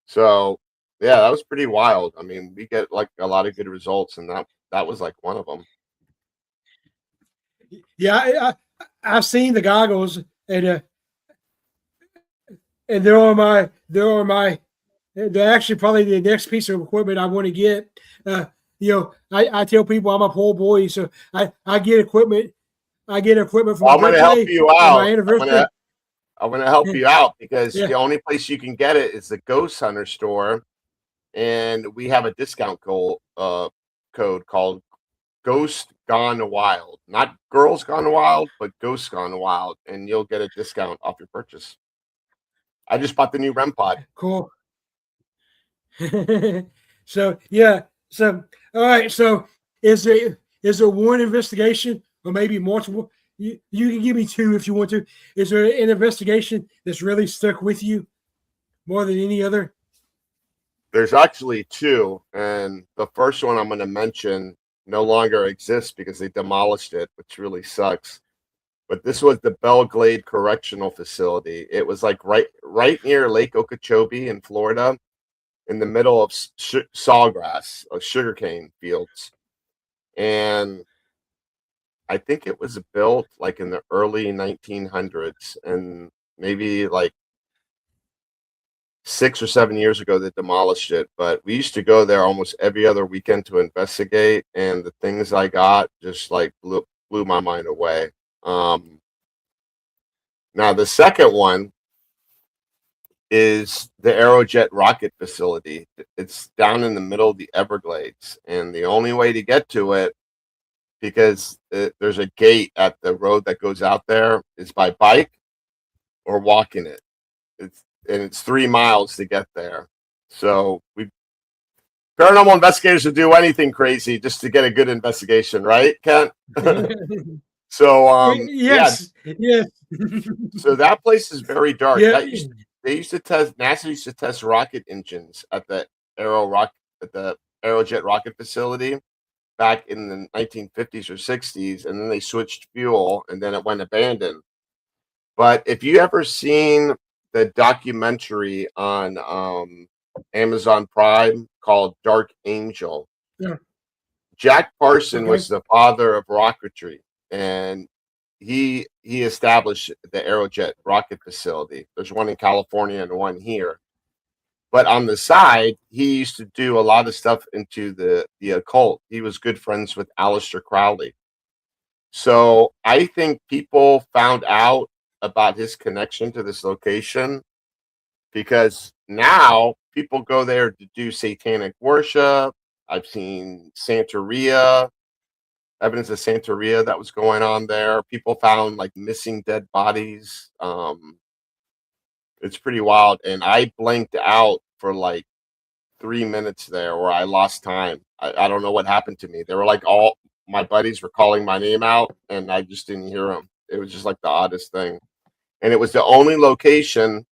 S1: So, yeah, that was pretty wild. I mean, we get like a lot of good results, and that was like one of them.
S2: Yeah, I've seen the goggles, and they're actually probably the next piece of equipment I want to get. I tell people I'm a poor boy, so I get equipment. I get equipment from
S1: I'm going to help you out. I'm going to help you out because
S2: Yeah.
S1: the only place you can get it is the Ghost Hunter store, and we have a discount code called Ghost Gone Wild. Not Girls Gone Wild, but Ghost Gone Wild, and you'll get a discount off your purchase. I just bought the new REM pod.
S2: Cool. So yeah. So all right. So is there one investigation or maybe multiple? You can give me two if you want to. Is there an investigation that's really stuck with you more than any other?
S1: There's actually two, and the first one I'm going to mention no longer exists because they demolished it, which really sucks. But this was the Belglade Correctional Facility. It was like right near Lake Okeechobee in Florida, in the middle of sawgrass, sugarcane fields. And I think it was built like in the early 1900s, and maybe like 6 or 7 years ago they demolished it. But we used to go there almost every other weekend to investigate, and the things I got just like blew my mind away. Now the second one is the Aerojet rocket facility. It's down in the middle of the Everglades, and the only way to get to it, because there's a gate at the road that goes out there, is by bike or walking it. It's 3 miles to get there. So paranormal investigators would do anything crazy just to get a good investigation, right, Kent? So
S2: yes.
S1: So that place is very dark.
S2: Yeah.
S1: They used to test. NASA used to test rocket engines at the Aerojet rocket facility back in the 1950s or 60s, and then they switched fuel, and then it went abandoned. But if you ever seen the documentary on Amazon Prime called Dark Angel,
S2: Yeah.
S1: Jack Parson
S2: Okay.
S1: was the father of rocketry, and he established the Aerojet rocket facility. There's one in California and one here. But on the side, he used to do a lot of stuff into the occult. He was good friends with Aleister Crowley. So I think people found out about his connection to this location because now people go there to do satanic worship. I've seen Santeria, evidence of Santeria that was going on there. People found like missing dead bodies. It's pretty wild. And I blanked out for like 3 minutes there where I lost time. I don't know what happened to me. They were like all my buddies were calling my name out and I just didn't hear them. It was just like the oddest thing. And it was the only location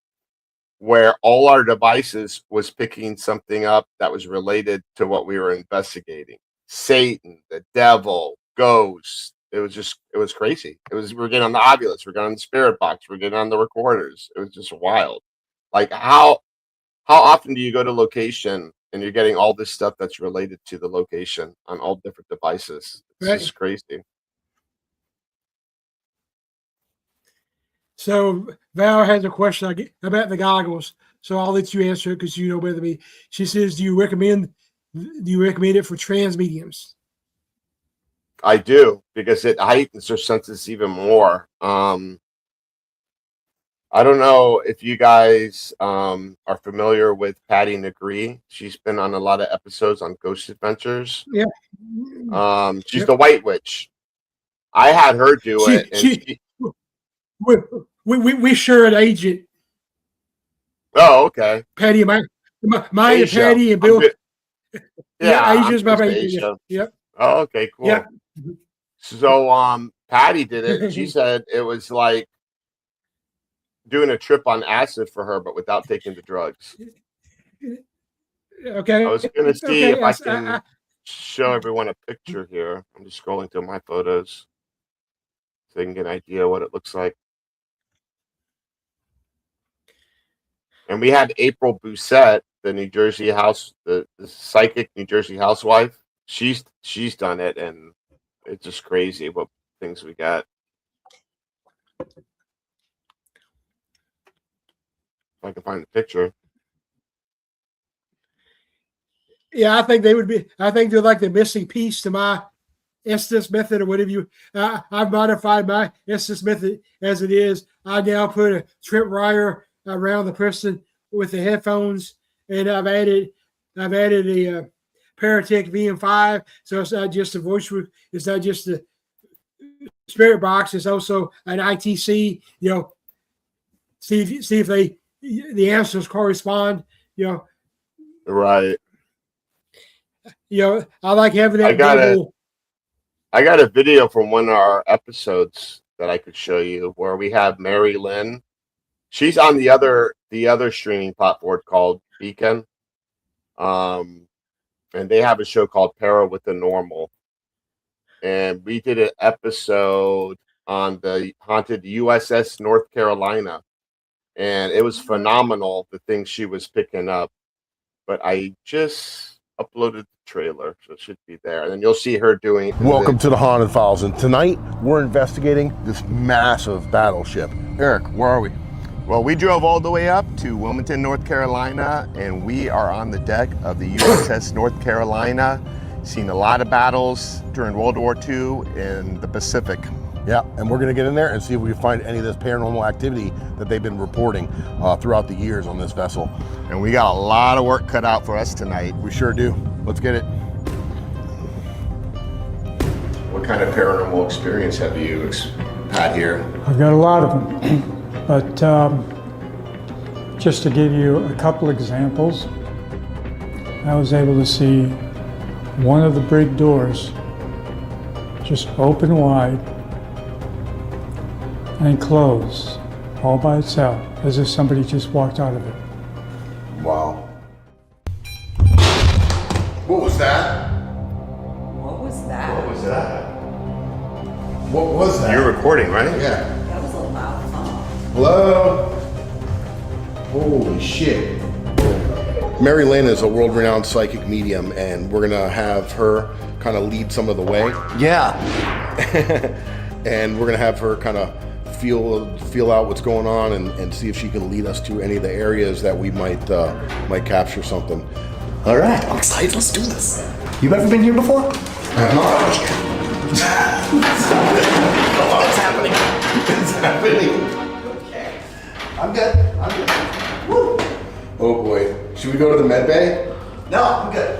S1: where all our devices was picking something up that was related to what we were investigating. Satan, the devil, ghosts. It was crazy. We're getting on the ovulus, we're getting on the spirit box, we're getting on the recorders. It was just wild. Like how often do you go to location and you're getting all this stuff that's related to the location on all different devices? It's
S2: Right.
S1: just crazy.
S2: So Val has a question about the goggles. So I'll let you answer it because you know better than me. She says, "Do you recommend it for trans mediums?"
S1: I do, because it heightens their senses even more. I don't know if you guys are familiar with Patty Negree. She's been on a lot of episodes on Ghost Adventures.
S2: Yeah.
S1: She's
S2: Yep.
S1: the White Witch. I had her do it, and
S2: we share an agent.
S1: Oh, okay.
S2: Patty, my and
S1: Asia.
S2: Patty and Bill.
S1: Yeah,
S2: Asia's
S1: I'm
S2: my
S1: close to
S2: agent.
S1: Asia.
S2: Yep.
S1: Oh, okay, cool.
S2: Yeah.
S1: So Patty did it, and she said it was like doing a trip on acid for her, but without taking the drugs.
S2: Okay.
S1: I was gonna see
S2: Okay,
S1: if I
S2: yes,
S1: can show everyone a picture here. I'm just scrolling through my photos so they can get an idea of what it looks like. And we had April Doucette, the New Jersey the psychic New Jersey housewife. She's done it, and it's just crazy what things we got. If I can find the picture.
S2: Yeah, I think they would be. I think they're like the missing piece to my Estes method, or whatever you. I've modified my Estes method as it is. I now put a tripwire around the person with the headphones, and I've added a Paratech VM5, so it's not just a voice. It's not just the spirit box. It's also an ITC. You know, see if the answers correspond. You know,
S1: right.
S2: You know, I like having that.
S1: I got a video from one of our episodes that I could show you where we have Mary Lynn. She's on the other streaming platform called Beacon. And they have a show called Para with the Normal. And we did an episode on the haunted USS North Carolina. And it was phenomenal, the things she was picking up. But I just uploaded the trailer, so it should be there. And then you'll see her doing...
S3: Welcome to the Haunted Files, and tonight we're investigating this massive battleship. Eric, where are we?
S8: Well, we drove all the way up to Wilmington, North Carolina, and we are on the deck of the USS North Carolina. Seen a lot of battles during World War II in the Pacific.
S3: Yeah, and we're going to get in there and see if we can find any of this paranormal activity that they've been reporting throughout the years on this vessel.
S8: And we got a lot of work cut out for us tonight.
S3: We sure do. Let's get it.
S6: What kind of paranormal experience have you had here?
S17: I've got a lot of them, but just to give you a couple examples, I was able to see one of the brig doors just open wide and close all by itself, as if somebody just walked out of it.
S3: Wow. What was that?
S9: What was that?
S6: What was that?
S3: What was that?
S6: You're recording, right?
S3: Yeah.
S9: That was a loud phone.
S3: Hello? Holy shit. Mary Lynn is a world-renowned psychic medium, and we're gonna have her kind of lead some of the way.
S18: Yeah.
S3: And we're gonna have her kind of feel out what's going on and see if she can lead us to any of the areas that we might capture something.
S18: All right, I'm excited. Let's do this. You've ever been here before?
S3: I have not.
S18: It's happening. It's happening. Okay. I'm good. Woo.
S3: Oh boy. Should we go to the med bay?
S18: No, I'm good.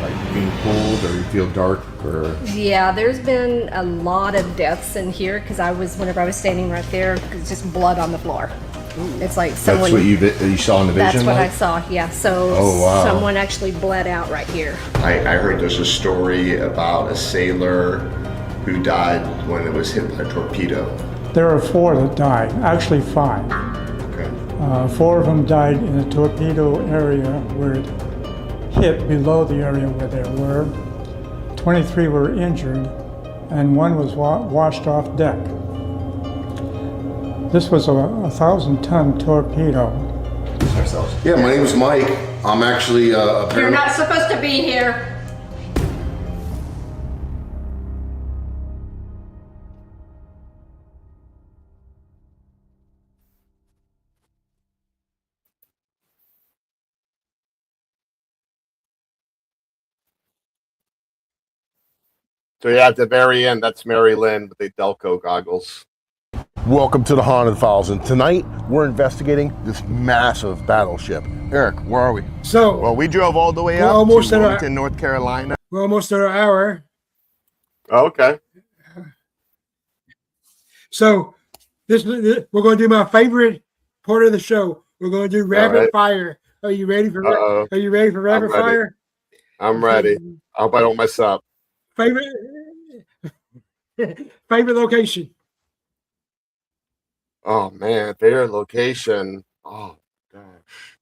S3: Like being cold, or you feel dark, or?
S19: Yeah, there's been a lot of deaths in here because whenever I was standing right there, it's just blood on the floor. It's like someone.
S3: That's what you saw in the vision?
S19: That's what I saw, yeah. So someone actually bled out right here.
S6: I heard there's a story about a sailor who died when it was hit by a torpedo.
S17: There are 4 that died, actually 5.
S6: Okay.
S17: 4 of them died in the torpedo area where it hit below the area where they were. 23 were injured, and 1 was washed off deck. This was a 1,000-ton torpedo.
S3: Yeah, my name is Mike. I'm actually a
S19: You're not supposed to be here.
S1: So yeah, at the very end, that's Mary Lynn with the Delco goggles.
S3: Welcome to the Haunted Files, and tonight we're investigating this massive battleship. Eric, where are we?
S2: So,
S8: well, we drove all the way up to Wilmington, North Carolina.
S2: We're almost at our hour.
S1: Okay.
S2: So, we're going to do my favorite part of the show. We're going to do rapid fire. Are you ready for? Are you ready for rapid fire?
S1: I'm ready. I hope I don't mess up.
S2: Favorite location.
S1: Oh man, favorite location. Oh gosh,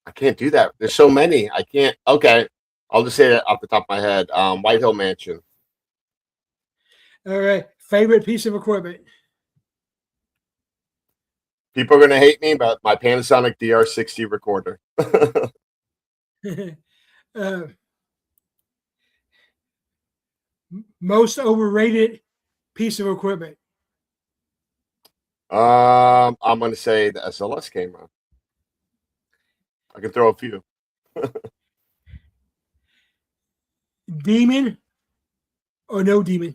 S1: I can't do that. There's so many. I can't. Okay, I'll just say it off the top of my head. White Hill Mansion.
S2: All right. Favorite piece of equipment.
S1: People are gonna hate me, but my Panasonic DR60 recorder.
S2: Most overrated piece of equipment.
S1: I'm gonna say the SLS camera. I can throw a few.
S2: Demon or no demon?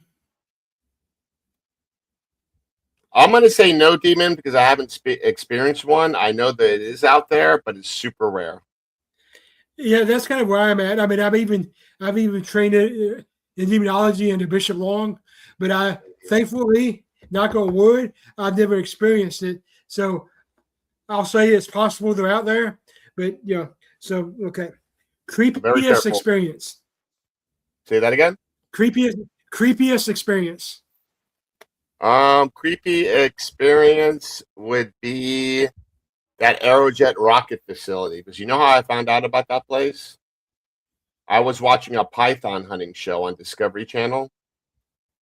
S1: I'm gonna say no demon because I haven't experienced one. I know that it is out there, but it's super rare.
S2: Yeah, that's kind of where I'm at. I mean, I've even trained in demonology under Bishop Long, but I thankfully, knock on wood, I've never experienced it. So I'll say it's possible they're out there, but yeah. So okay, creepiest experience.
S1: Say that again.
S2: Creepiest experience.
S1: Creepy experience would be that Aerojet rocket facility, because you know how I found out about that place? I was watching a python hunting show on Discovery Channel,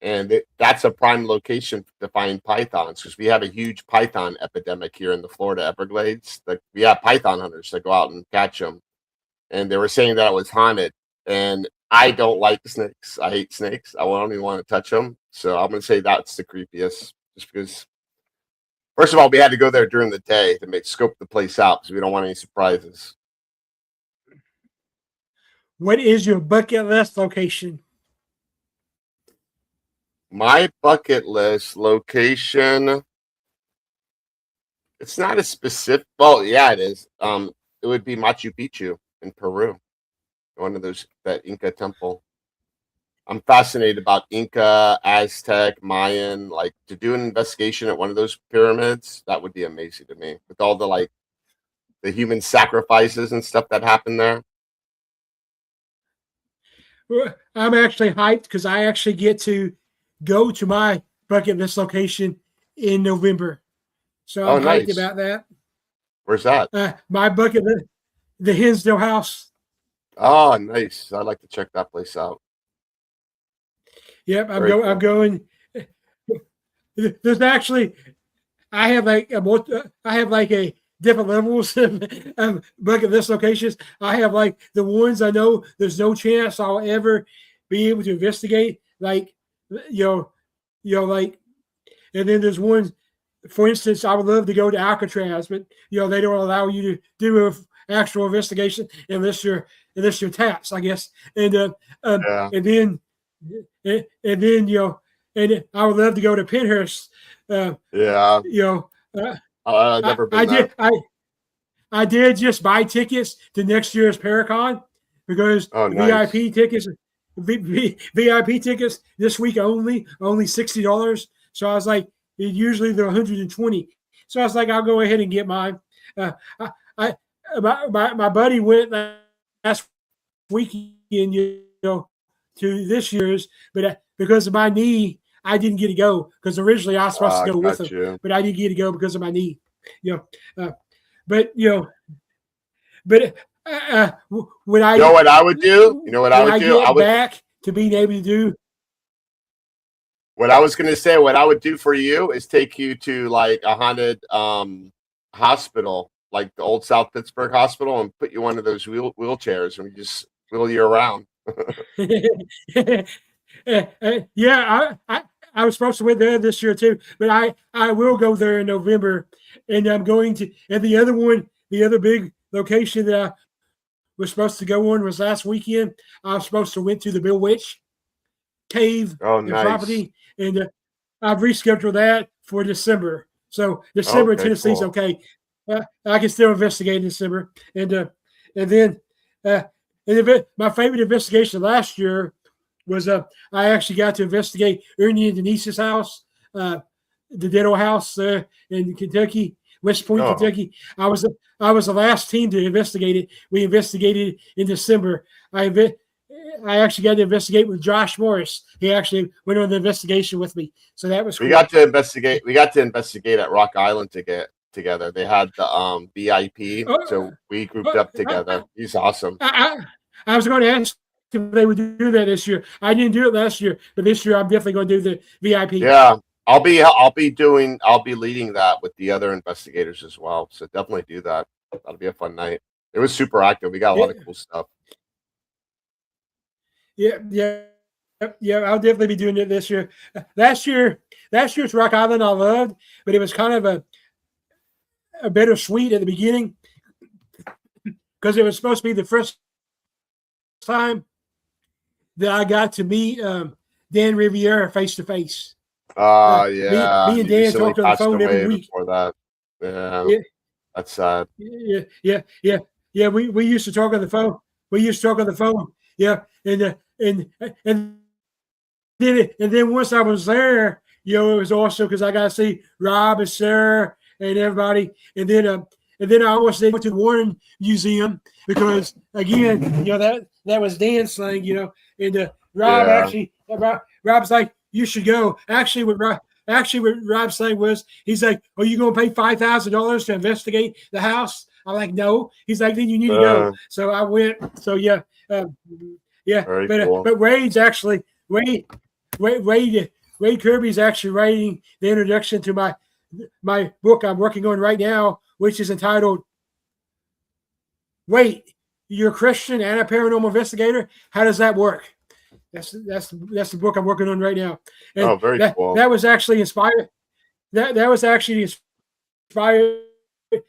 S1: and that's a prime location to find pythons because we have a huge python epidemic here in the Florida Everglades. We have python hunters that go out and catch them, and they were saying that it was haunted. And I don't like snakes. I hate snakes. I don't even want to touch them. So I'm going to say that's the creepiest, just because. First of all, we had to go there during the day to scope the place out because we don't want any surprises.
S2: What is your bucket list location?
S1: My bucket list location. It's not a specific. Well, yeah, it is. It would be Machu Picchu in Peru, one of those that Inca temple. I'm fascinated about Inca, Aztec, Mayan. Like to do an investigation at one of those pyramids, that would be amazing to me. With all the like the human sacrifices and stuff that happened there.
S2: Well, I'm actually hyped because I actually get to go to my bucket list location in November. So
S1: Oh,
S2: I'm hyped
S1: nice.
S2: about that.
S1: Where's that?
S2: My bucket list, the Hinsdale House.
S1: Oh, nice. I'd like to check that place out.
S2: Yep,
S1: Very
S2: I'm going. There's actually, I have like a different levels of bucket list locations. I have like the ones I know there's no chance I'll ever be able to investigate. Like, like, and then there's ones. For instance, I would love to go to Alcatraz, but they don't allow you to do an actual investigation unless you're taxed, I guess. And
S1: Yeah.
S2: and then and I would love to go to Penhurst.
S1: Yeah. I've never been there.
S2: I did just buy tickets to next year's Paracon because
S1: nice.
S2: VIP tickets this week only $60. So I was like, usually they're 120. So I was like, I'll go ahead and get mine. My buddy went last weekend, to this year's, but because of my knee, I didn't get to go because originally I was supposed to go with him, but I didn't get to go because of my knee. But when I
S1: what I would do? You know what I would do?
S2: I would back to being able to do.
S1: What I was going to say, what I would do for you is take you to like a haunted hospital, like the old South Pittsburgh Hospital, and put you one of those wheelchairs, and we just wheel you around.
S2: Yeah, I was supposed to went there this year too, but I will go there in November, and I'm going to. And the other big location that I was supposed to go on was last weekend. I was supposed to went to the Bill Witch Cave property, and I've rescheduled that for December. So December, Tennessee's cool. Okay. I can still investigate in December, and then my favorite investigation last year was I actually got to investigate Ernie and Denise's house, the Ditto house in Kentucky, West Point, Kentucky. I was the last team to investigate it. We investigated it in December. I actually got to investigate with Josh Morris. He actually went on the investigation with me, so that was cool.
S1: We got to investigate at Rock Island together. They had the VIP, so we grouped up together. He's awesome.
S2: I was going to ask if they would do that this year. I didn't do it last year, but this year I'm definitely going to do the VIP.
S1: Yeah, I'll be leading that with the other investigators as well. So definitely do that. That'll be a fun night. It was super active. We got a lot of cool stuff.
S2: Yeah. I'll definitely be doing it this year. Last year's Rock Island I loved, but it was kind of a bittersweet at the beginning because it was supposed to be the first time that I got to meet Dan Riviera face to face.
S1: Yeah.
S2: Me and Dan talked on the phone every week.
S1: Before that. Yeah. That's sad.
S2: Yeah. We used to talk on the phone. Yeah. And then once I was there, it was awesome because I got to see Rob and Sarah and everybody. And then I almost went to the Warren Museum because again, that was Dan's thing, and Rob's like, you should go. Actually, what Rob's saying was, he's like, are you going to pay $5,000 to investigate the house? I'm like, no. He's like, then you need to go. So I went. So yeah. Cool. But Wade Kirby's actually writing the introduction to my book I'm working on right now, which is entitled "Wait, you're a Christian and a paranormal investigator? How does that work?" That's the book I'm working on right now. And
S1: very cool.
S2: That was actually inspired. That was actually inspired.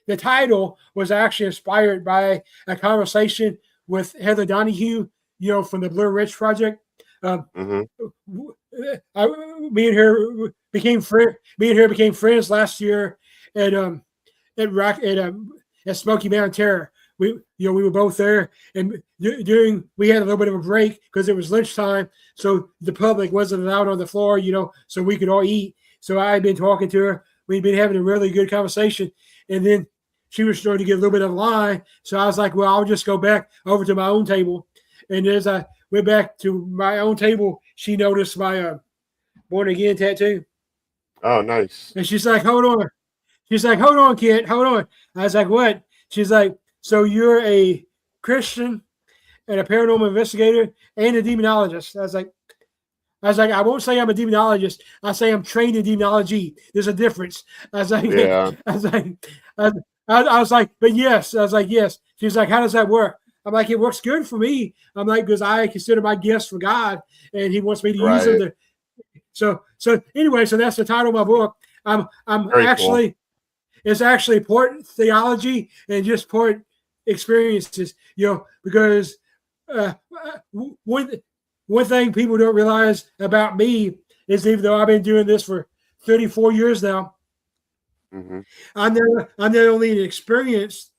S2: The title was actually inspired by a conversation with Heather Donahue, from the Blue Ridge Project. me and her became friends. Me and her became friends last year at at Smoky Mountain Terror. We were both there, and during we had a little bit of a break because it was lunchtime, so the public wasn't allowed on the floor, so we could all eat. So I had been talking to her. We'd been having a really good conversation, and then she was starting to get a little bit of a line. So I was like, well, I'll just go back over to my own table. And as I went back to my own table, she noticed my born again tattoo.
S1: Oh, nice.
S2: And she's like, hold on. She's like, hold on, kid, hold on. I was like, what? She's like, so you're a Christian and a paranormal investigator and a demonologist. I was like, I won't say I'm a demonologist. I say I'm trained in demonology. There's a difference. I was like,
S1: Yeah.
S2: I was like, but yes. I was like, yes. She's like, how does that work? I'm like, it works good for me. I'm like, because I consider my gifts for God, and He wants me to use them. So anyway, so that's the title of my book. I'm
S1: Very
S2: actually,
S1: cool.
S2: It's actually part theology and just part experiences. Because one thing people don't realize about me is even though I've been doing this for 34 years now, I'm not only an experienced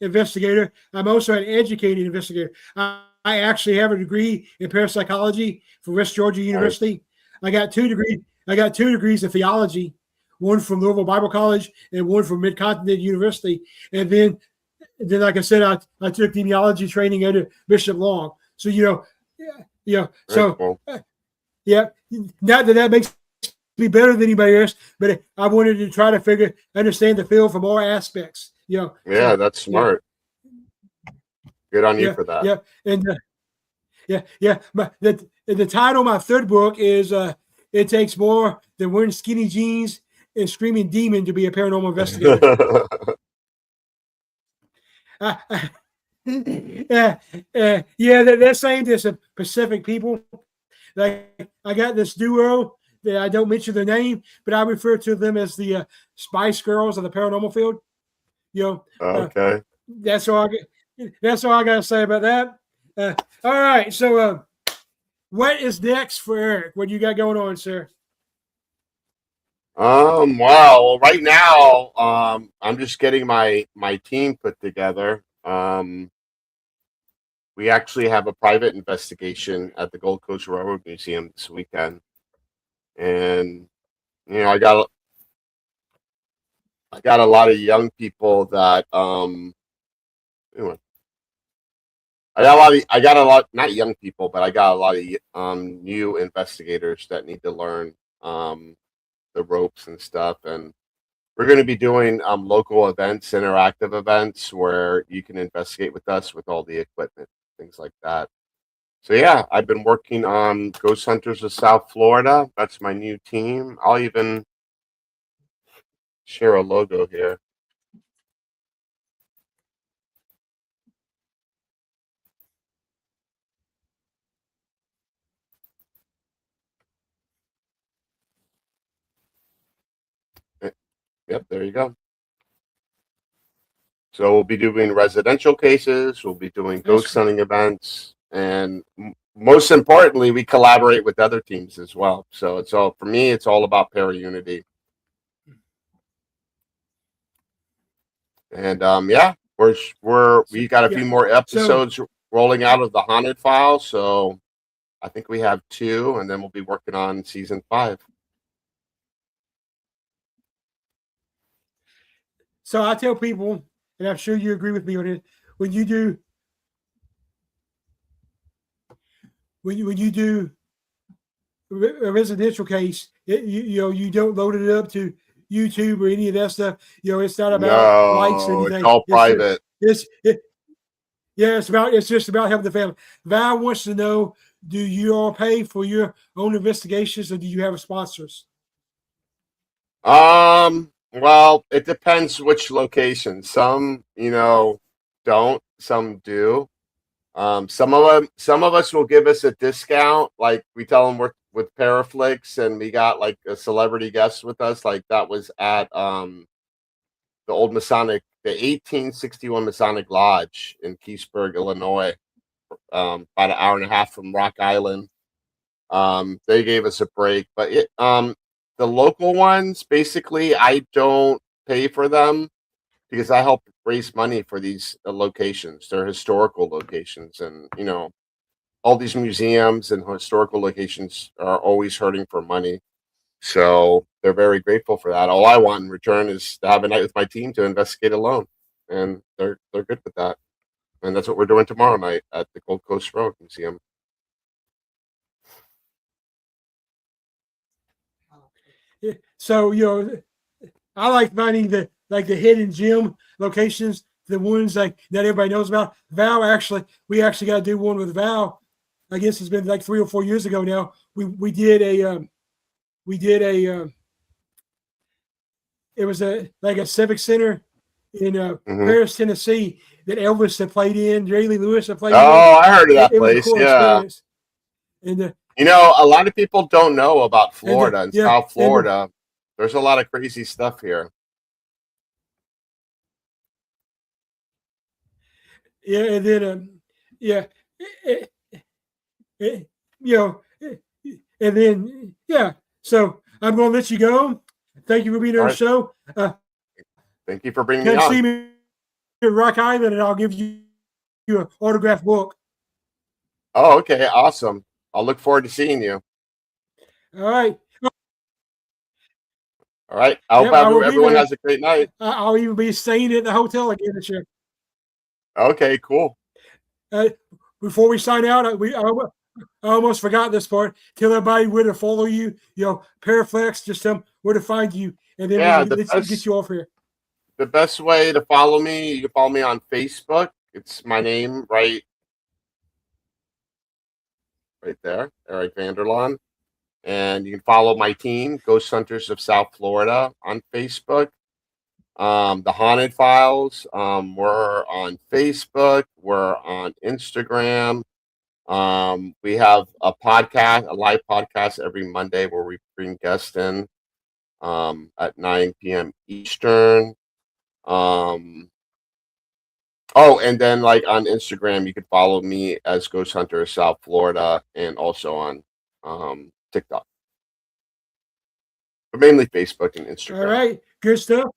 S2: investigator, I'm also an educated investigator. I actually have a degree in parapsychology from West Georgia University. I got two degrees in theology, one from Louisville Bible College and one from Mid-Continent University. And then like I said, I took demonology training under Bishop Long. So
S1: Cool.
S2: not that makes me better than anybody else, but I wanted to try to understand the field from all aspects.
S1: Yeah, that's smart. Good on you for that.
S2: Yeah, and the title of my third book is "It Takes More Than Wearing Skinny Jeans and Screaming Demon to Be a Paranormal Investigator." They're saying there's some Pacific people. Like I got this duo that I don't mention their name, but I refer to them as the Spice Girls of the paranormal field.
S1: Okay.
S2: That's all I got to say about that. All right. So, what is next for Eric? What you got going on, sir?
S1: Well, right now, I'm just getting my team put together. We actually have a private investigation at the Gold Coast Railroad Museum this weekend, and I got a lot of young people that anyway. I got a lot, not young people, but I got a lot of new investigators that need to learn the ropes and stuff. And we're going to be doing local events, interactive events where you can investigate with us with all the equipment, things like that. So yeah, I've been working on Ghost Hunters of South Florida. That's my new team. I'll even share a logo here. Yep, there you go. So we'll be doing residential cases, we'll be doing ghost hunting events, and most importantly, we collaborate with other teams as well. So it's all, for me, it's all about para-unity. And we got a few more episodes rolling out of the Haunted File. So I think we have 2, and then we'll be working on season 5.
S2: So I tell people, and I'm sure you agree with me on it, when you do a residential case, you don't load it up to YouTube or any of that stuff. It's not about likes or anything.
S1: It's all private.
S2: It's just about helping the family. Val wants to know: do you all pay for your own investigations, or do you have sponsors?
S1: Well, it depends which location. Some, don't. Some do. Some of us will give us a discount. Like we tell them we're with Paraflix, and we got like a celebrity guest with us. Like that was at the old Masonic, the 1861 Masonic Lodge in Keithsburg, Illinois. About an hour and a half from Rock Island. They gave us a break, but the local ones, basically, I don't pay for them because I help raise money for these locations. They're historical locations, and all these museums and historical locations are always hurting for money. So they're very grateful for that. All I want in return is to have a night with my team to investigate alone, and they're good with that. And that's what we're doing tomorrow night at the Gold Coast Road Museum.
S2: Yeah, so I like finding the hidden gem locations, the ones like that everybody knows about. Val, we actually got to do one with Val. I guess it's been like 3 or 4 years ago now. We did a it was a civic center in Paris, Tennessee that Elvis had played in, Jerry Lee Lewis had played in.
S1: Oh, I heard of that
S2: It was a
S1: place.
S2: cool
S1: Yeah.
S2: experience. And
S1: a lot of people don't know about Florida and
S2: yeah,
S1: South Florida. There's a lot of crazy stuff here.
S2: Yeah, and then and then So I'm going to let you go. Thank you for being on the show.
S1: Thank you for bringing me
S2: Come
S1: on.
S2: see me at Rock Island, and I'll give you an autographed book.
S1: Oh, okay, awesome. I'll look forward to seeing you.
S2: All right.
S1: All right. I hope everyone has a great night.
S2: I'll even be staying at the hotel again this year.
S1: Okay, cool.
S2: Before we sign out, I almost forgot this part. Tell everybody where to follow you. Paraflex, just tell them where to find you, and then let's get you off here.
S1: The best way to follow me, you can follow me on Facebook. It's my name right there, Eric Vanderlaan. And you can follow my team, Ghost Hunters of South Florida, on Facebook. The Haunted Files, we're on Facebook. We're on Instagram. We have a live podcast every Monday where we bring guests in at 9 p.m. Eastern. And then on Instagram, you can follow me as Ghost Hunter of South Florida, and also on TikTok, but mainly Facebook and Instagram.
S2: All right, good stuff.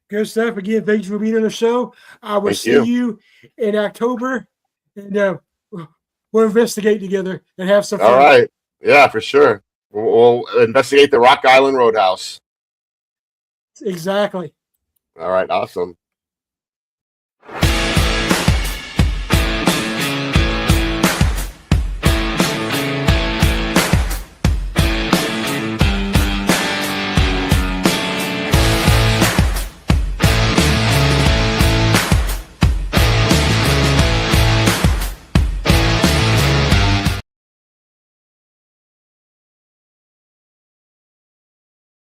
S2: Good stuff. Again, thanks for being on the show. I will see you in October, and we'll investigate together and have some fun.
S1: All right, yeah, for sure. We'll investigate the Rock Island Roadhouse.
S2: Exactly.
S1: All right, awesome.